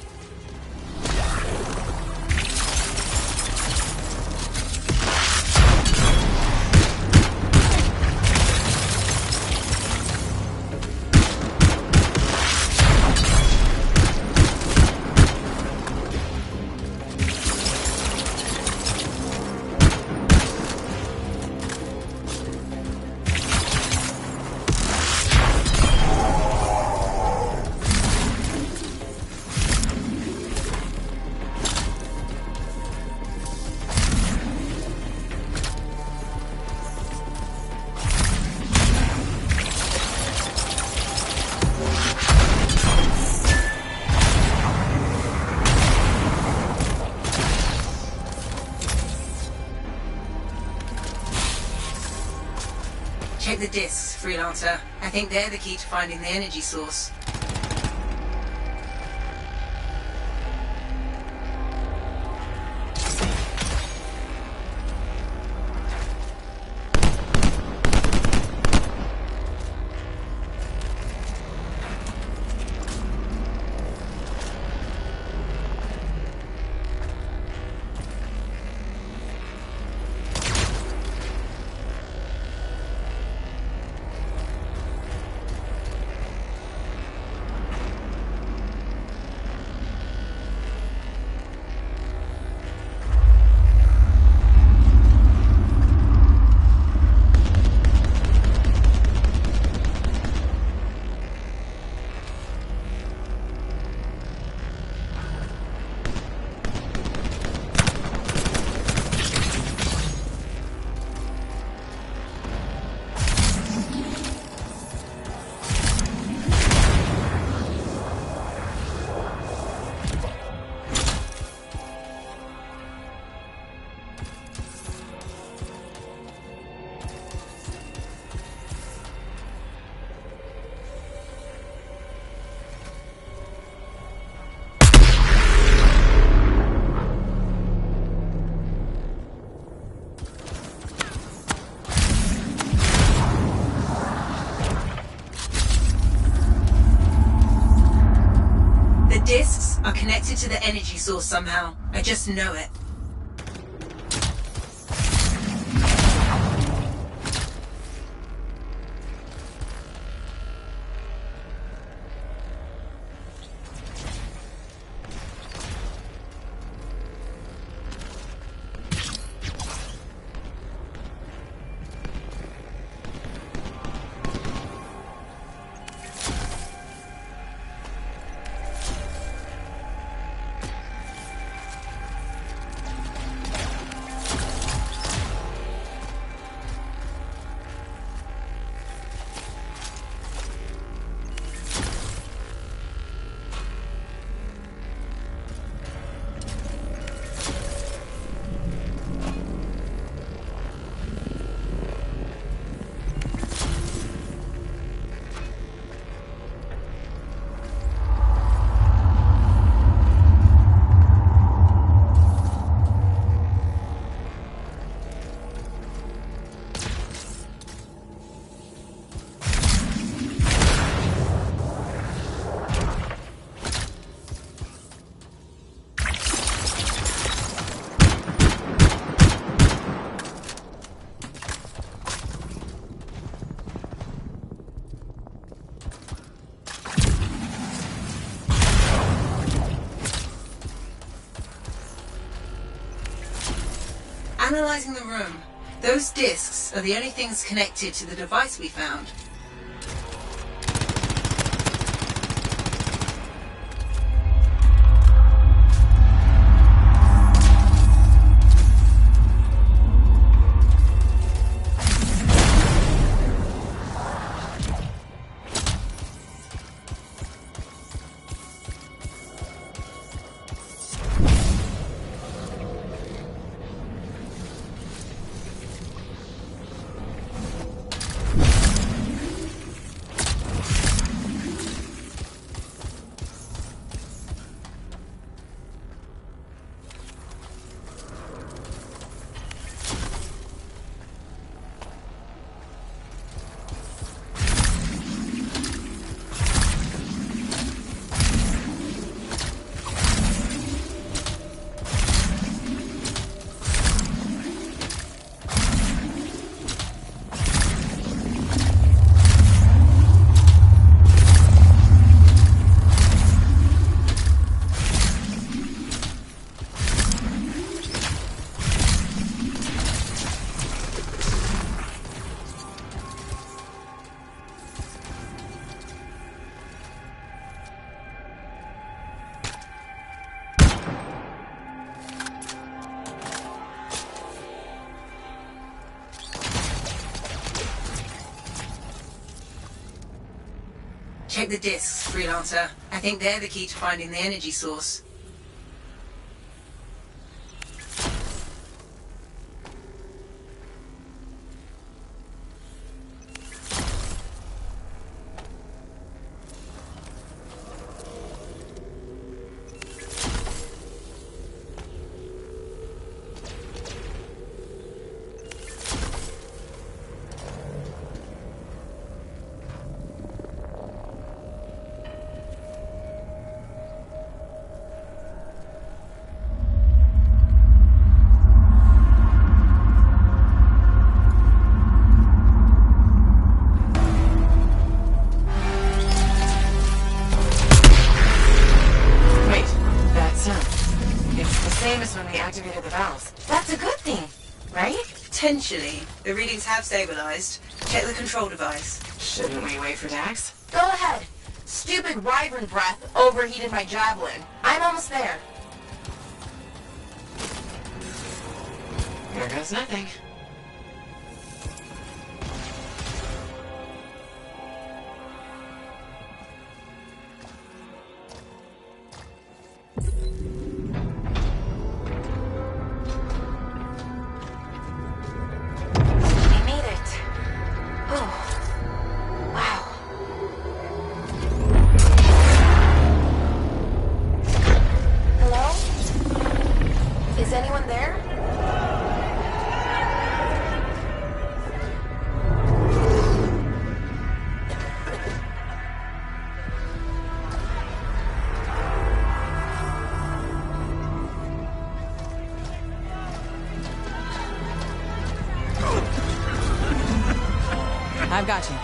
Check the discs, Freelancer. I think they're the key to finding the energy source. Discs are connected to the energy source somehow. I just know it. Analyzing the room. Those discs are the only things connected to the device we found. Check the discs, Freelancer. I think they're the key to finding the energy source. Activated the valves. That's a good thing, right? Potentially. The readings have stabilized. Check the control device. Shouldn't we wait for Dax? Go ahead. Stupid wyvern breath overheated my javelin. I'm almost there. Here goes nothing. I've got you.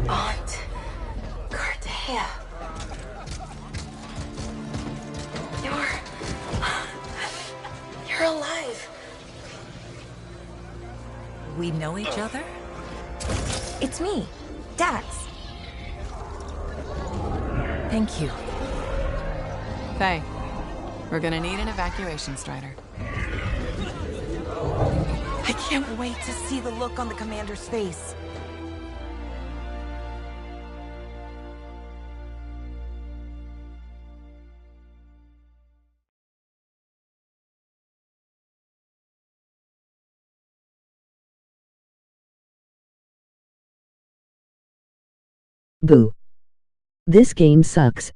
Aunt Cardea. You're alive. We know each other? It's me, Dax. Thank you. Faye, we're gonna need an evacuation strider. I can't wait to see the look on the commander's face. Boo. This game sucks.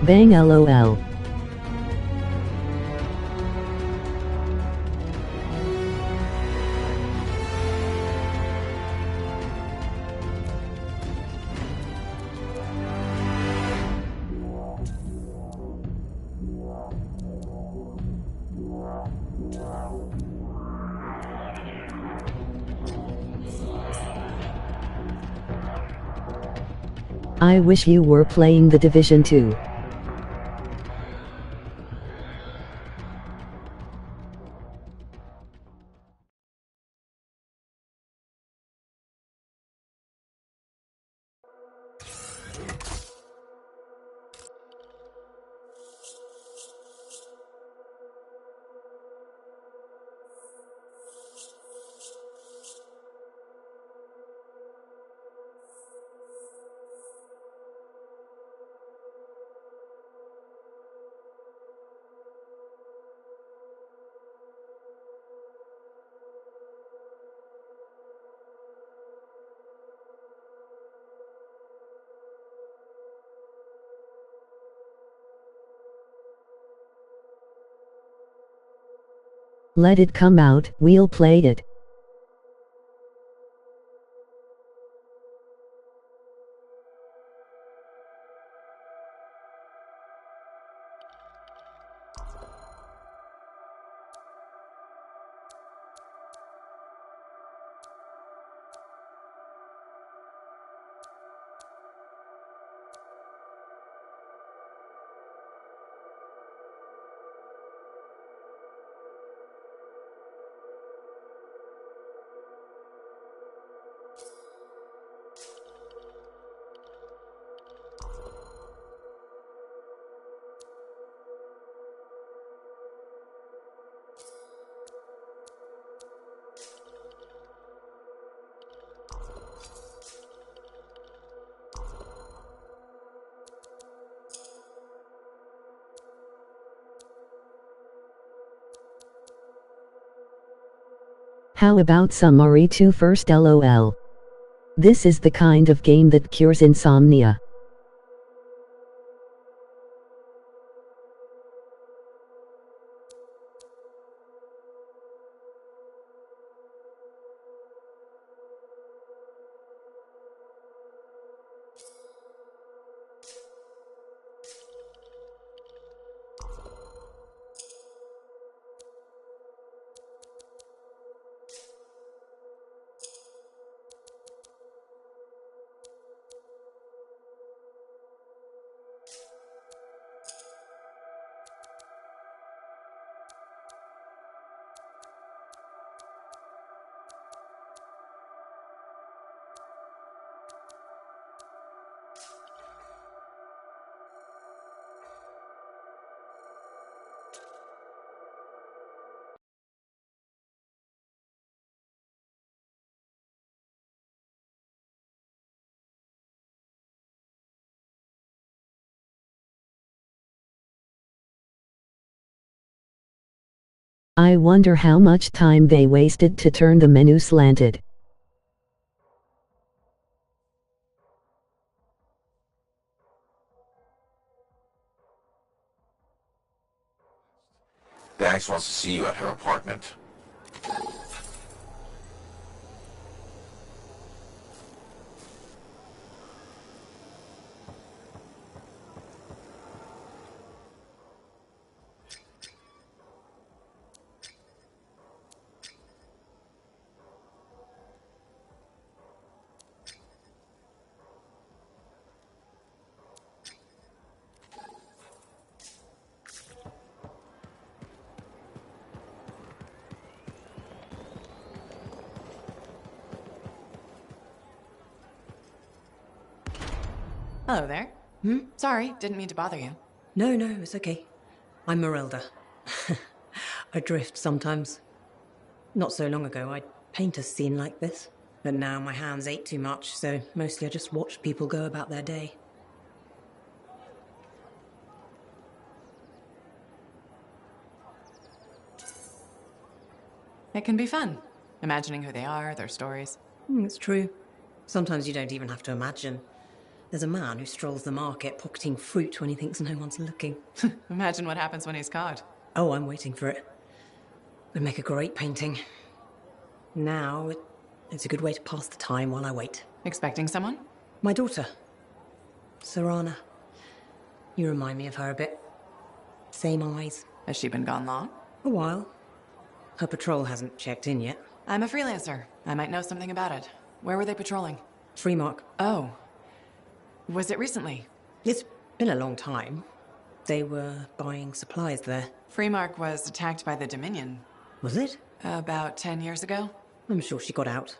Bang LOL. I wish you were playing The Division 2. Let it come out, we'll play it. How about some RE2 first LOL? This is the kind of game that cures insomnia. I wonder how much time they wasted to turn the menu slanted. Dax wants to see you at her apartment. Hello there. Sorry, didn't mean to bother you. No, it's okay. I'm Marilda. I drift sometimes. Not so long ago, I'd paint a scene like this. But now my hands ache too much, so mostly I just watch people go about their day. It can be fun, imagining who they are, their stories. It's true. Sometimes you don't even have to imagine. There's a man who strolls the market pocketing fruit when he thinks no one's looking. Imagine what happens when he's caught. Oh, I'm waiting for it. Would make a great painting. Now, it's a good way to pass the time while I wait. Expecting someone? My daughter, Serana. You remind me of her a bit. Same eyes. Has she been gone long? A while. Her patrol hasn't checked in yet. I'm a freelancer. I might know something about it. Where were they patrolling? Freemark. Oh. Was it recently? It's been a long time. They were buying supplies there. Freemark was attacked by the Dominion. Was it? About 10 years ago. I'm sure she got out.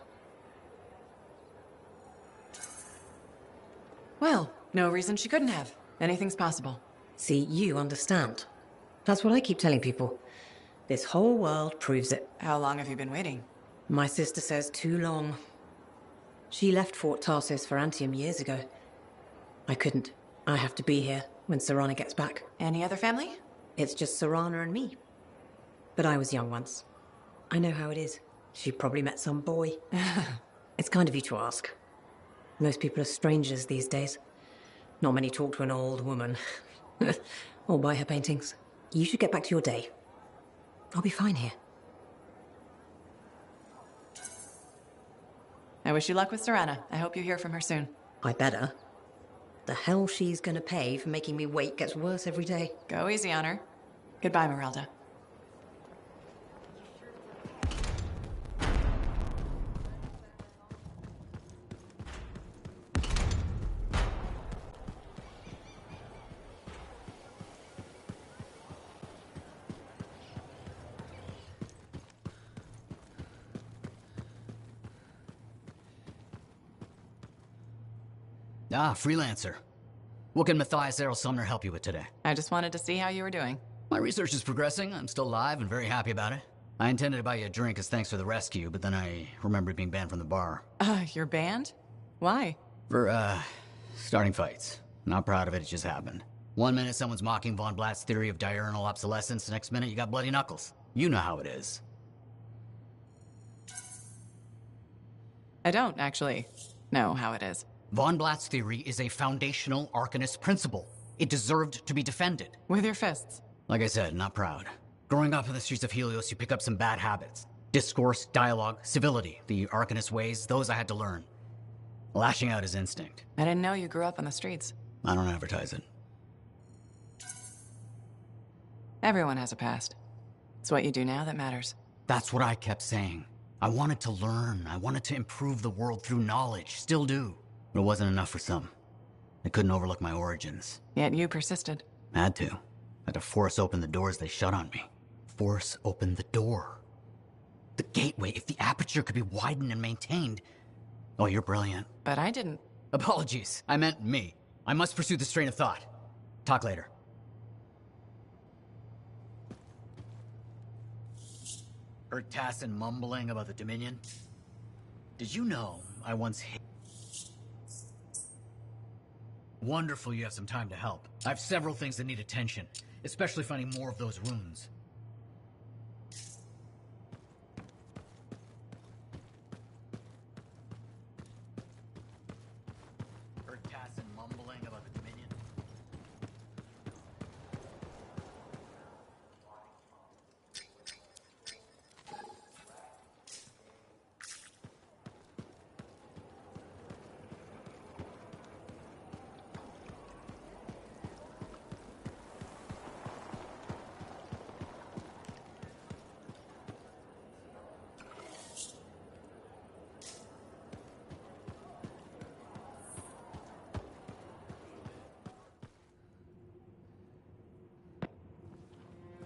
Well, no reason she couldn't have. Anything's possible. See, you understand. That's what I keep telling people. This whole world proves it. How long have you been waiting? My sister says too long. She left Fort Tarsis for Antium years ago. I couldn't. I have to be here when Serana gets back. Any other family? It's just Serana and me. But I was young once. I know how it is. She probably met some boy. It's kind of you to ask. Most people are strangers these days. Not many talk to an old woman. Or buy her paintings. You should get back to your day. I'll be fine here. I wish you luck with Serana. I hope you hear from her soon. I better. The hell she's gonna pay for making me wait gets worse every day. Go easy on her. Goodbye, Merelda. Ah, freelancer. What can Matthias Errol Sumner help you with today? I just wanted to see how you were doing. My research is progressing. I'm still alive and very happy about it. I intended to buy you a drink as thanks for the rescue, but then I remembered being banned from the bar. You're banned? Why? For, starting fights. Not proud of it, it just happened. 1 minute someone's mocking Von Blatt's theory of diurnal obsolescence, the next minute you got bloody knuckles. You know how it is. I don't, actually, know how it is. Von Blatt's theory is a foundational Arcanist principle. It deserved to be defended. With your fists. Like I said, not proud. Growing up in the streets of Helios, you pick up some bad habits. Discourse, dialogue, civility. The Arcanist ways, those I had to learn. Lashing out is instinct. I didn't know you grew up on the streets. I don't advertise it. Everyone has a past. It's what you do now that matters. That's what I kept saying. I wanted to learn. I wanted to improve the world through knowledge. Still do. But it wasn't enough for some. They couldn't overlook my origins. Yet you persisted. Had to. Had to force open the doors they shut on me. Force open the door. The gateway, if the aperture could be widened and maintained. Oh, you're brilliant. But I didn't. Apologies. I meant me. I must pursue this train of thought. Talk later. Heard Tassin mumbling about the Dominion? Did you know I once hit... Wonderful you have some time to help. I have several things that need attention, especially finding more of those runes. Heard Tassin mumbling about the Dominion?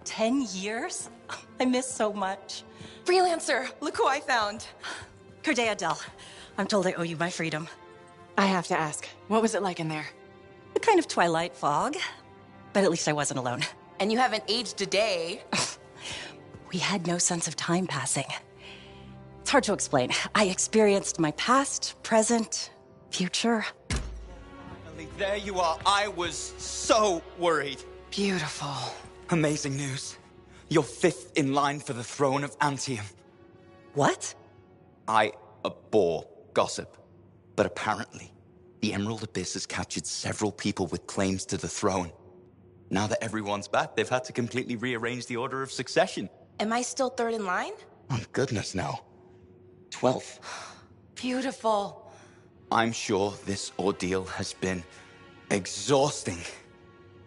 $10? I miss so much. Freelancer, look who I found. Cordea Del, I'm told I owe you my freedom. I have to ask, what was it like in there? A kind of twilight fog, but at least I wasn't alone. And you haven't aged a day. We had no sense of time passing. It's hard to explain. I experienced my past, present, future. Finally, there you are. I was so worried. Beautiful. Amazing news. You're 5th in line for the throne of Antium. What? I abhor gossip, but apparently The Emerald Abyss has captured several people with claims to the throne. Now that everyone's back, they've had to completely rearrange the order of succession. Am I still third in line? Oh, goodness, no. 12th. Beautiful. I'm sure this ordeal has been exhausting.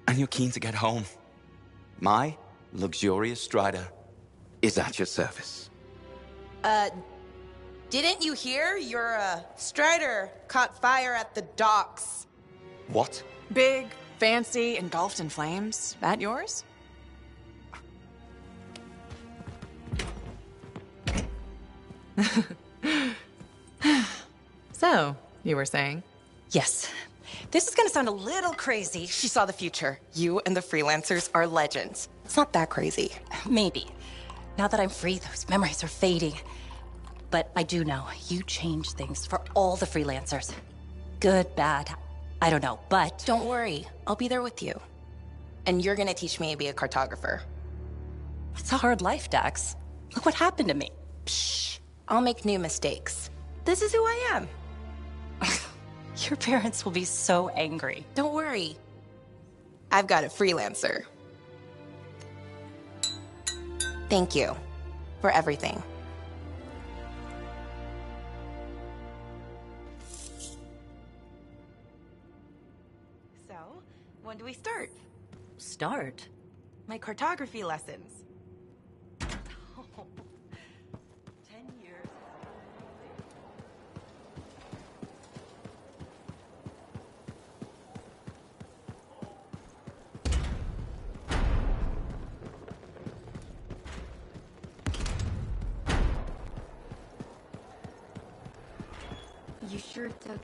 And you're keen to get home. My luxurious Strider is at your service. Didn't you hear? Your, Strider caught fire at the docks. What? Big, fancy, engulfed in flames. That yours? So, you were saying? Yes. This is gonna sound a little crazy. She saw the future. You and the freelancers are legends. It's not that crazy. Maybe. Now that I'm free, those memories are fading. But I do know you changed things for all the freelancers. Good, bad, I don't know, but... Don't worry, I'll be there with you. And you're gonna teach me to be a cartographer. It's a hard life, Dax. Look what happened to me. Psh, I'll make new mistakes. This is who I am. Your parents will be so angry. Don't worry. I've got a freelancer. Thank you for everything. So, when do we start? Start? My cartography lessons. 10 years. You sure it's okay?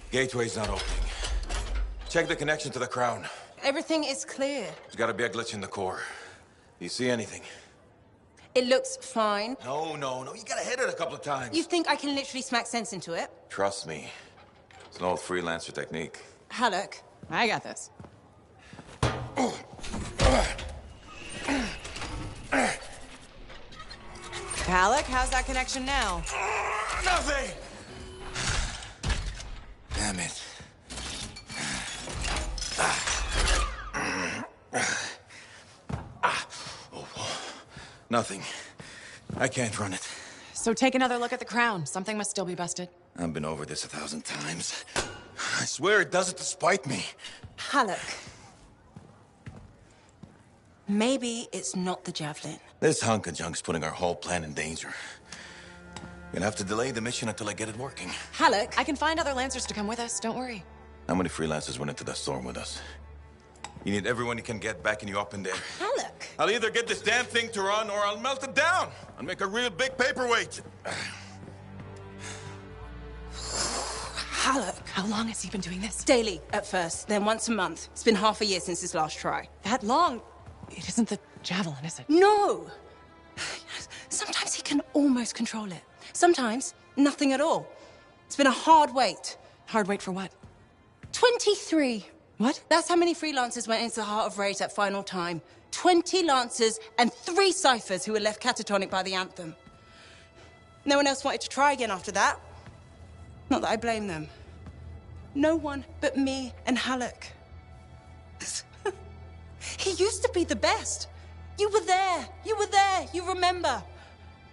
Gateway's not opening. Check the connection to the crown. Everything is clear. There's gotta be a glitch in the core. Do you see anything? It looks fine. No. You gotta hit it a couple of times. You think I can literally smack sense into it? Trust me. It's an old freelancer technique. Halleck. I got this. Halleck, how's that connection now? Nothing! Damn it. Nothing. I can't run it. So take another look at the crown. Something must still be busted. I've been over this 1,000 times. I swear it does it to spite me. Halleck. Maybe it's not the javelin. This hunk of junk's putting our whole plan in danger. We're gonna have to delay the mission until I get it working. Halleck, I can find other Lancers to come with us. Don't worry. How many freelancers went into that storm with us? You need everyone you can get backing you up in there. Halleck! I'll either get this damn thing to run or I'll melt it down and make a real big paperweight. Halleck. How long has he been doing this? Daily, at first, then once a month. It's been half a year since his last try. That long? It isn't the javelin, is it? No! Sometimes he can almost control it. Sometimes, nothing at all. It's been a hard wait. Hard wait for what? 23. What? That's how many freelancers went into the Heart of Rage that final time. 20 Lancers and 3 Ciphers who were left catatonic by the anthem. No one else wanted to try again after that. Not that I blame them. No one but me and Halleck. He used to be the best. You were there. You remember.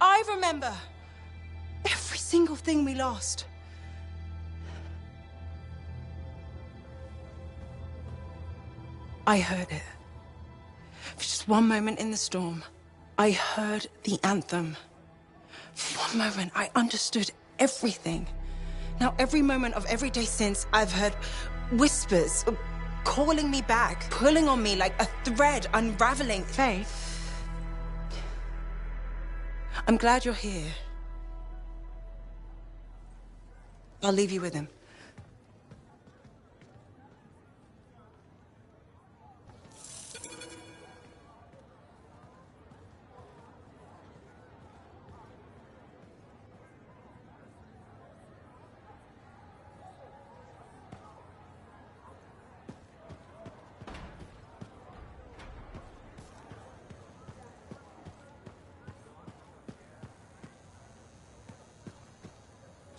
I remember. Every single thing we lost. I heard it. For just one moment in the storm, I heard the anthem. For one moment, I understood everything. Now, every moment of every day since, I've heard whispers calling me back, pulling on me like a thread unraveling. Faith. I'm glad you're here. I'll leave you with him.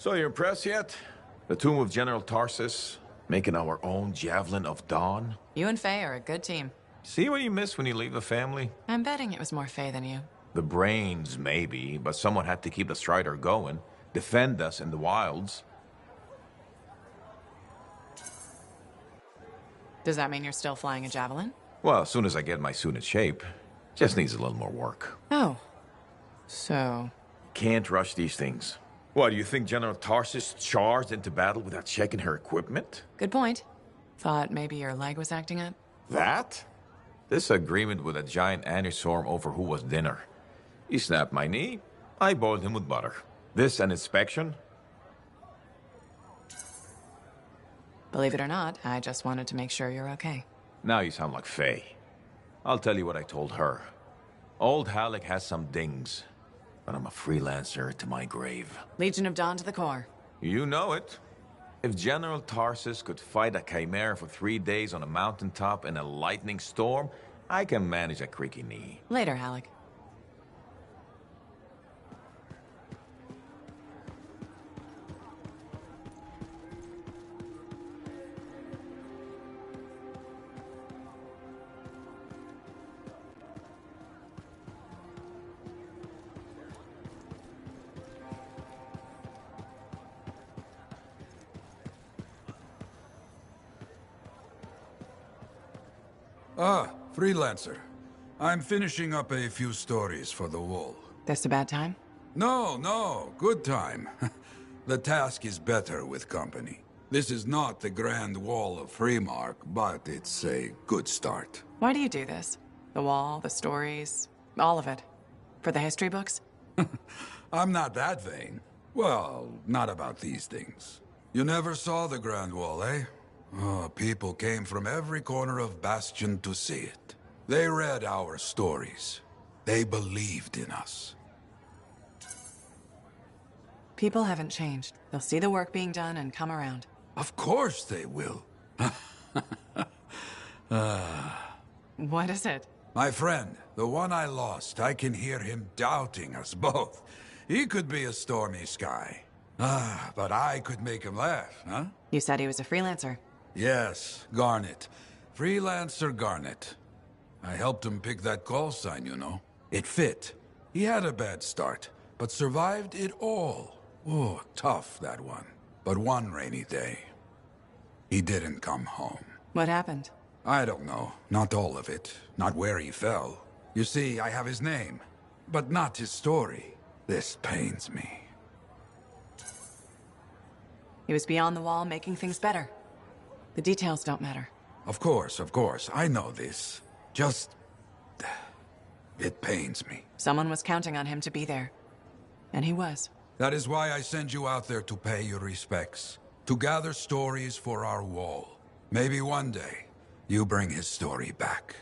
So you impressed yet? The tomb of General Tarsus, making our own Javelin of Dawn? You and Faye are a good team. See what you miss when you leave the family? I'm betting it was more Faye than you. The brains, maybe, but someone had to keep the Strider going, defend us in the wilds. Does that mean you're still flying a Javelin? Well, as soon as I get my suit in shape. Just needs a little more work. Oh. So... Can't rush these things. What, do you think General Tarsus charged into battle without checking her equipment? Good point. Thought maybe your leg was acting up? That? This agreement with a giant aneurysm over who was dinner. He snapped my knee, I boiled him with butter. This an inspection? Believe it or not, I just wanted to make sure you're okay. Now you sound like Faye. I'll tell you what I told her. Old Halleck has some dings, but I'm a freelancer to my grave. Legion of Dawn to the core. You know it. If General Tarsus could fight a chimera for 3 days on a mountaintop in a lightning storm, I can manage a creaky knee. Later, Halleck. Ah, freelancer. I'm finishing up a few stories for the wall. This a bad time? No, good time. The task is better with company. This is not the Grand Wall of Freemark, but it's a good start. Why do you do this? The wall, the stories, all of it. For the history books? I'm not that vain. Well, not about these things. You never saw the Grand Wall, eh? Oh, people came from every corner of Bastion to see it. They read our stories. They believed in us. People haven't changed. They'll see the work being done and come around. Of course they will. What is it? My friend, the one I lost, I can hear him doubting us both. He could be a stormy sky. But I could make him laugh, huh? You said he was a freelancer. Yes, Garnet. Freelancer Garnet. I helped him pick that call sign, you know. It fit. He had a bad start, but survived it all. Oh, tough, that one. But one rainy day, he didn't come home. What happened? I don't know. Not all of it. Not where he fell. You see, I have his name, but not his story. This pains me. He was beyond the wall, making things better. The details don't matter. Of course. I know this. Just... it pains me. Someone was counting on him to be there. And he was. That is why I send you out there to pay your respects. To gather stories for our wall. Maybe one day, you bring his story back.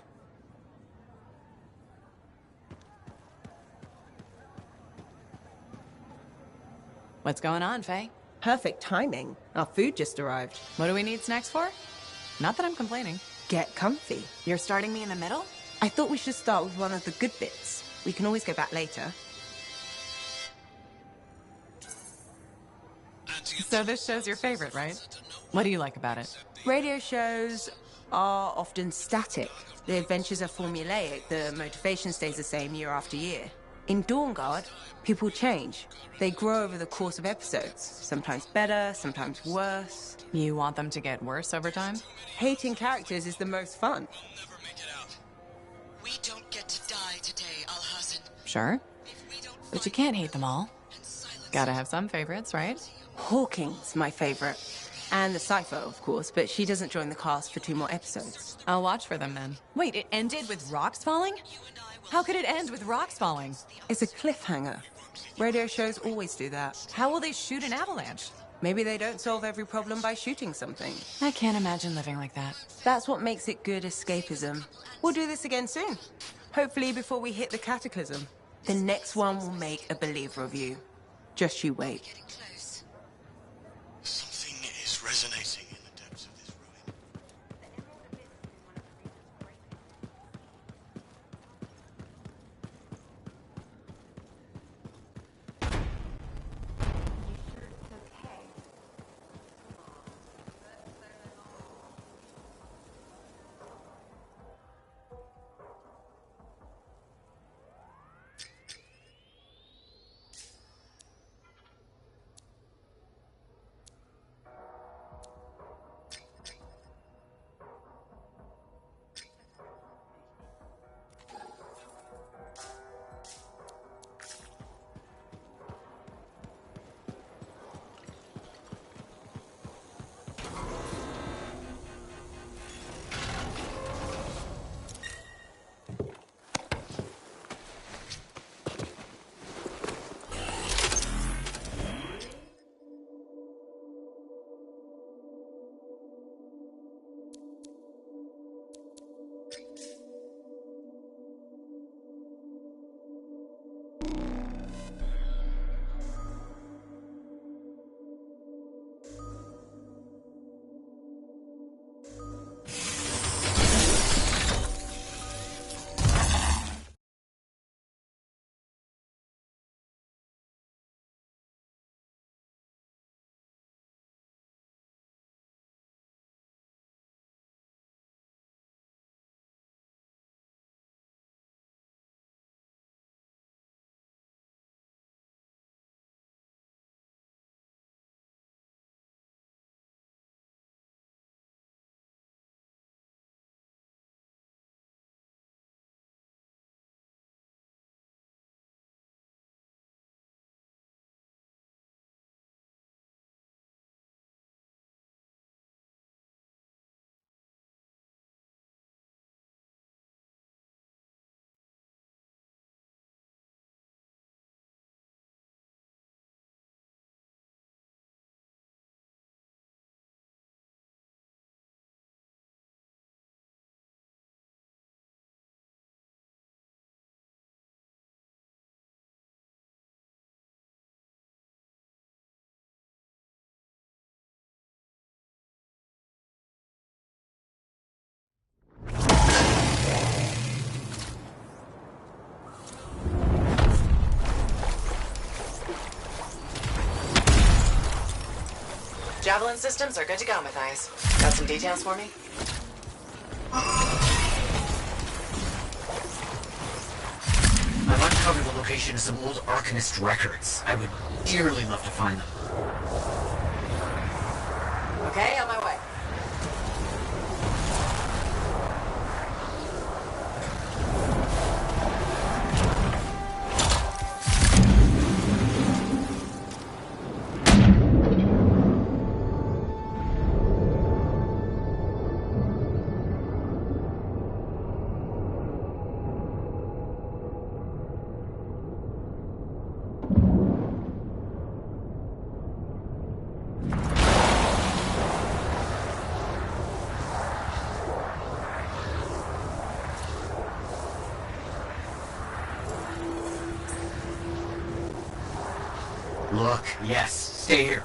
What's going on, Faye? Perfect timing. Our food just arrived. What do we need snacks for? Not that I'm complaining. Get comfy. You're starting me in the middle? I thought we should start with one of the good bits. We can always go back later. So this show's your favorite, right? What do you like about it? Radio shows are often static. The adventures are formulaic. The motivation stays the same year after year. In Dawnguard, people change. They grow over the course of episodes. Sometimes better, sometimes worse. You want them to get worse over time? Hating characters is the most fun. We don't get to die today, Al-Hassan. Sure. But you can't hate them all. Gotta have some favorites, right? Hawking's my favorite. And the Cypher, of course, but she doesn't join the cast for 2 more episodes. I'll watch for them then. Wait, it ended with rocks falling? How could it end with rocks falling? It's a cliffhanger. Radio shows always do that. How will they shoot an avalanche? Maybe they don't solve every problem by shooting something. I can't imagine living like that. That's what makes it good escapism. We'll do this again soon. Hopefully before we hit the cataclysm. The next one will make a believer of you. Just you wait. Something is resonating in the depths of this ruin. Javelin systems are good to go, Matthias. Got some details for me? I've uncovered the location of some old Arcanist records. I would dearly love to find them. Okay, on my way. Look, yes, stay here.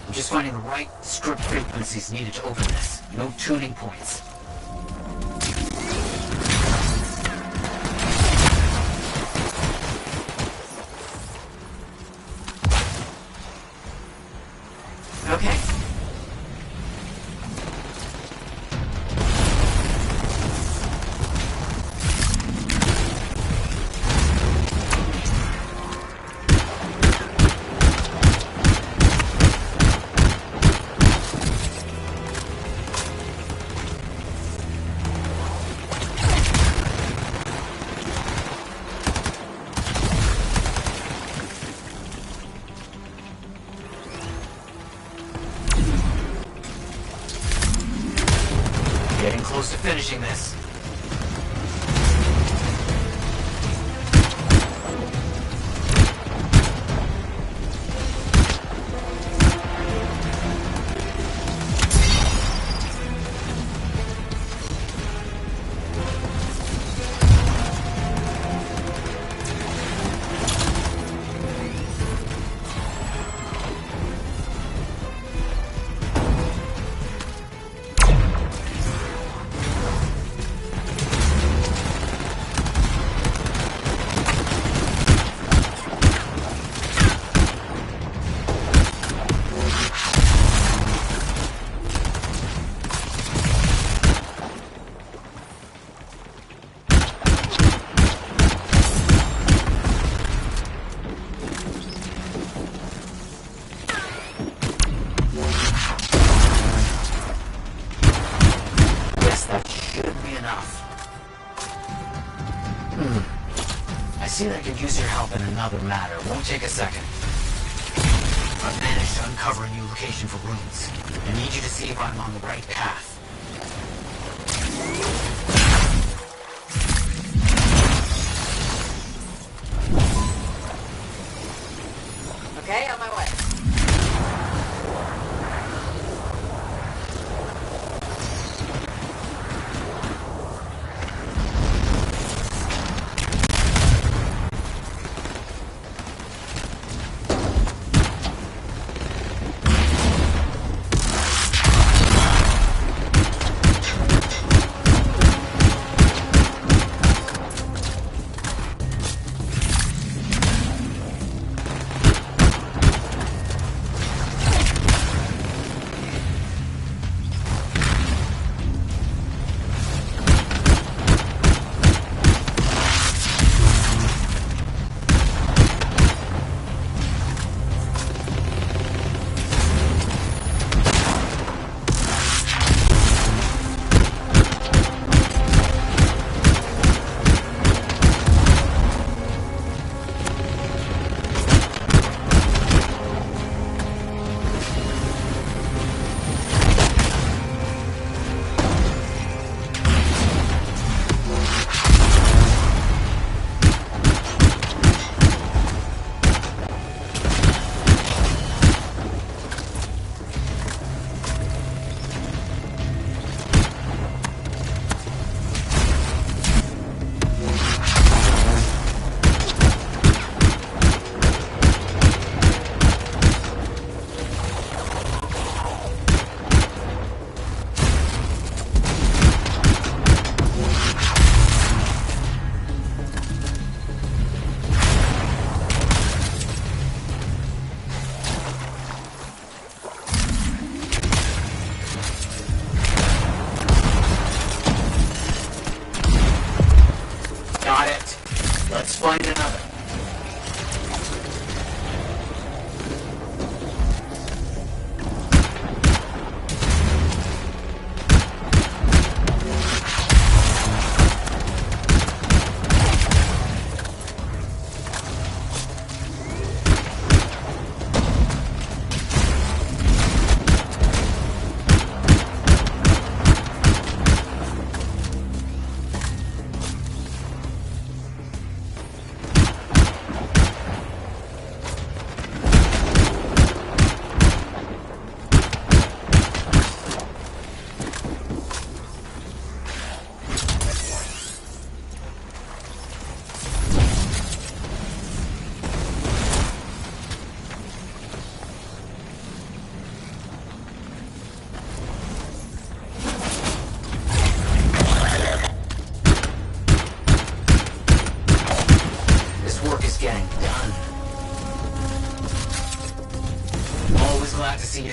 I'm just finding the right script frequencies needed to open this. No tuning points. Okay. Getting close to finishing this. I see that I could use your help in another matter. Won't take a second. I've managed to uncover a new location for runes. I need you to see if I'm on the right path. Okay, on my way. find another.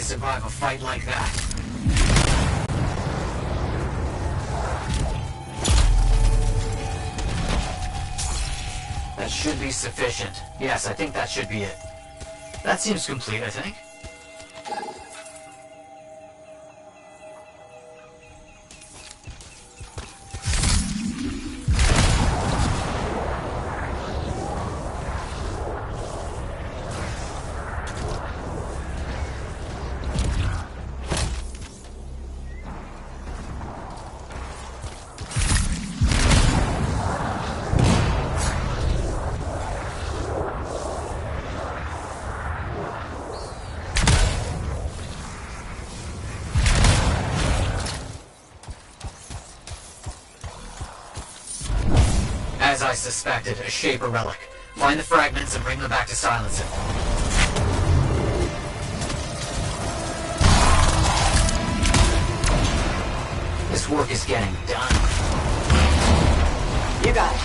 Survive a fight like that. That should be sufficient. Yes, I think that should be it. That seems complete, I think. As I suspected, a Shaper relic. Find the fragments and bring them back to silence it. This work is getting done. You got it.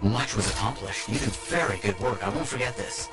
Much was accomplished. You did very good work. I won't forget this.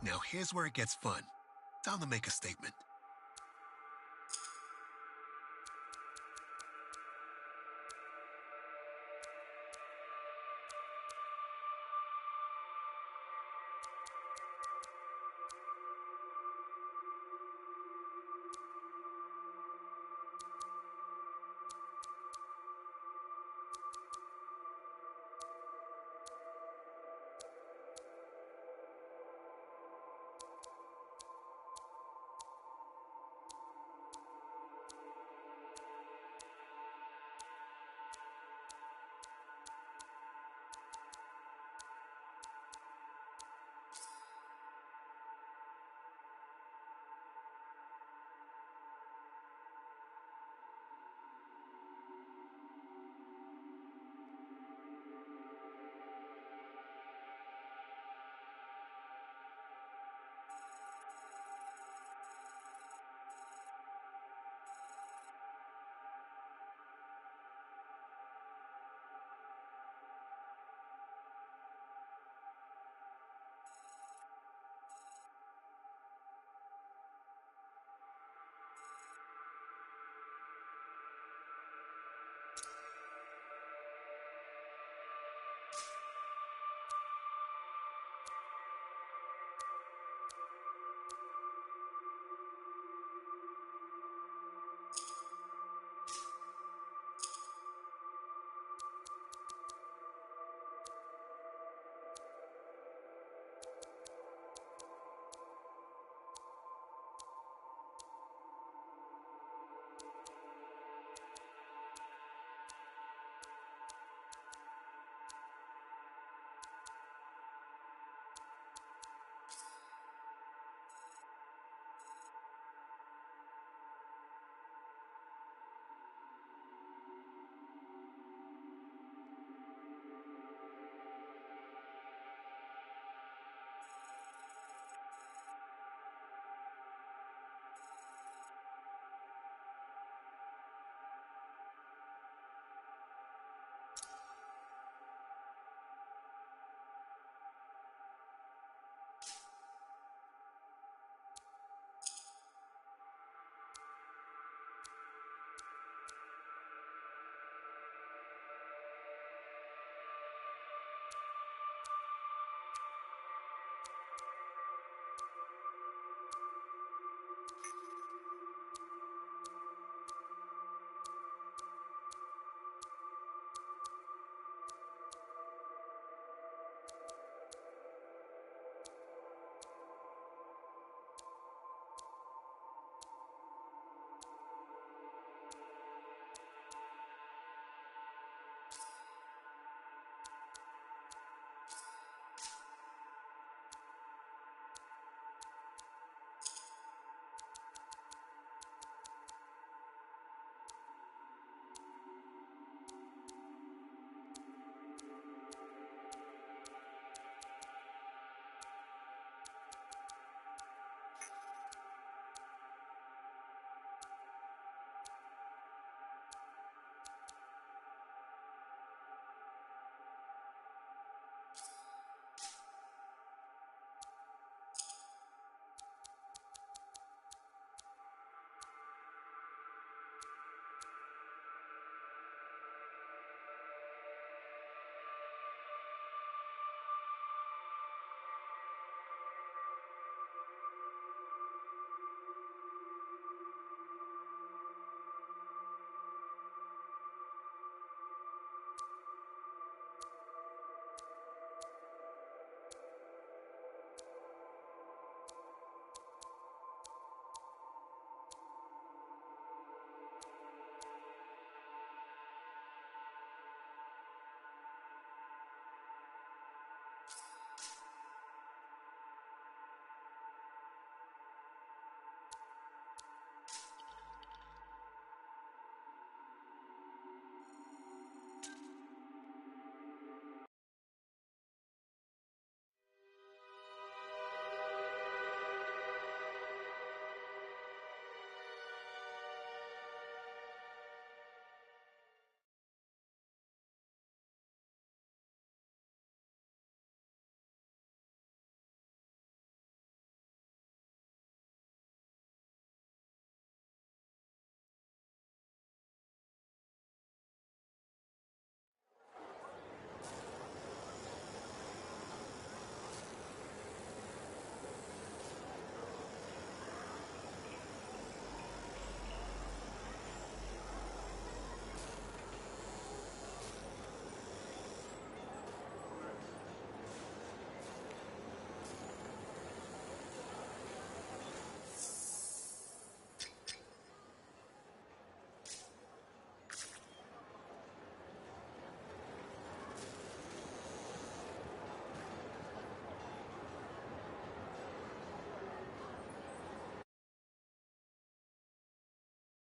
Now here's where it gets fun. Time to make a statement.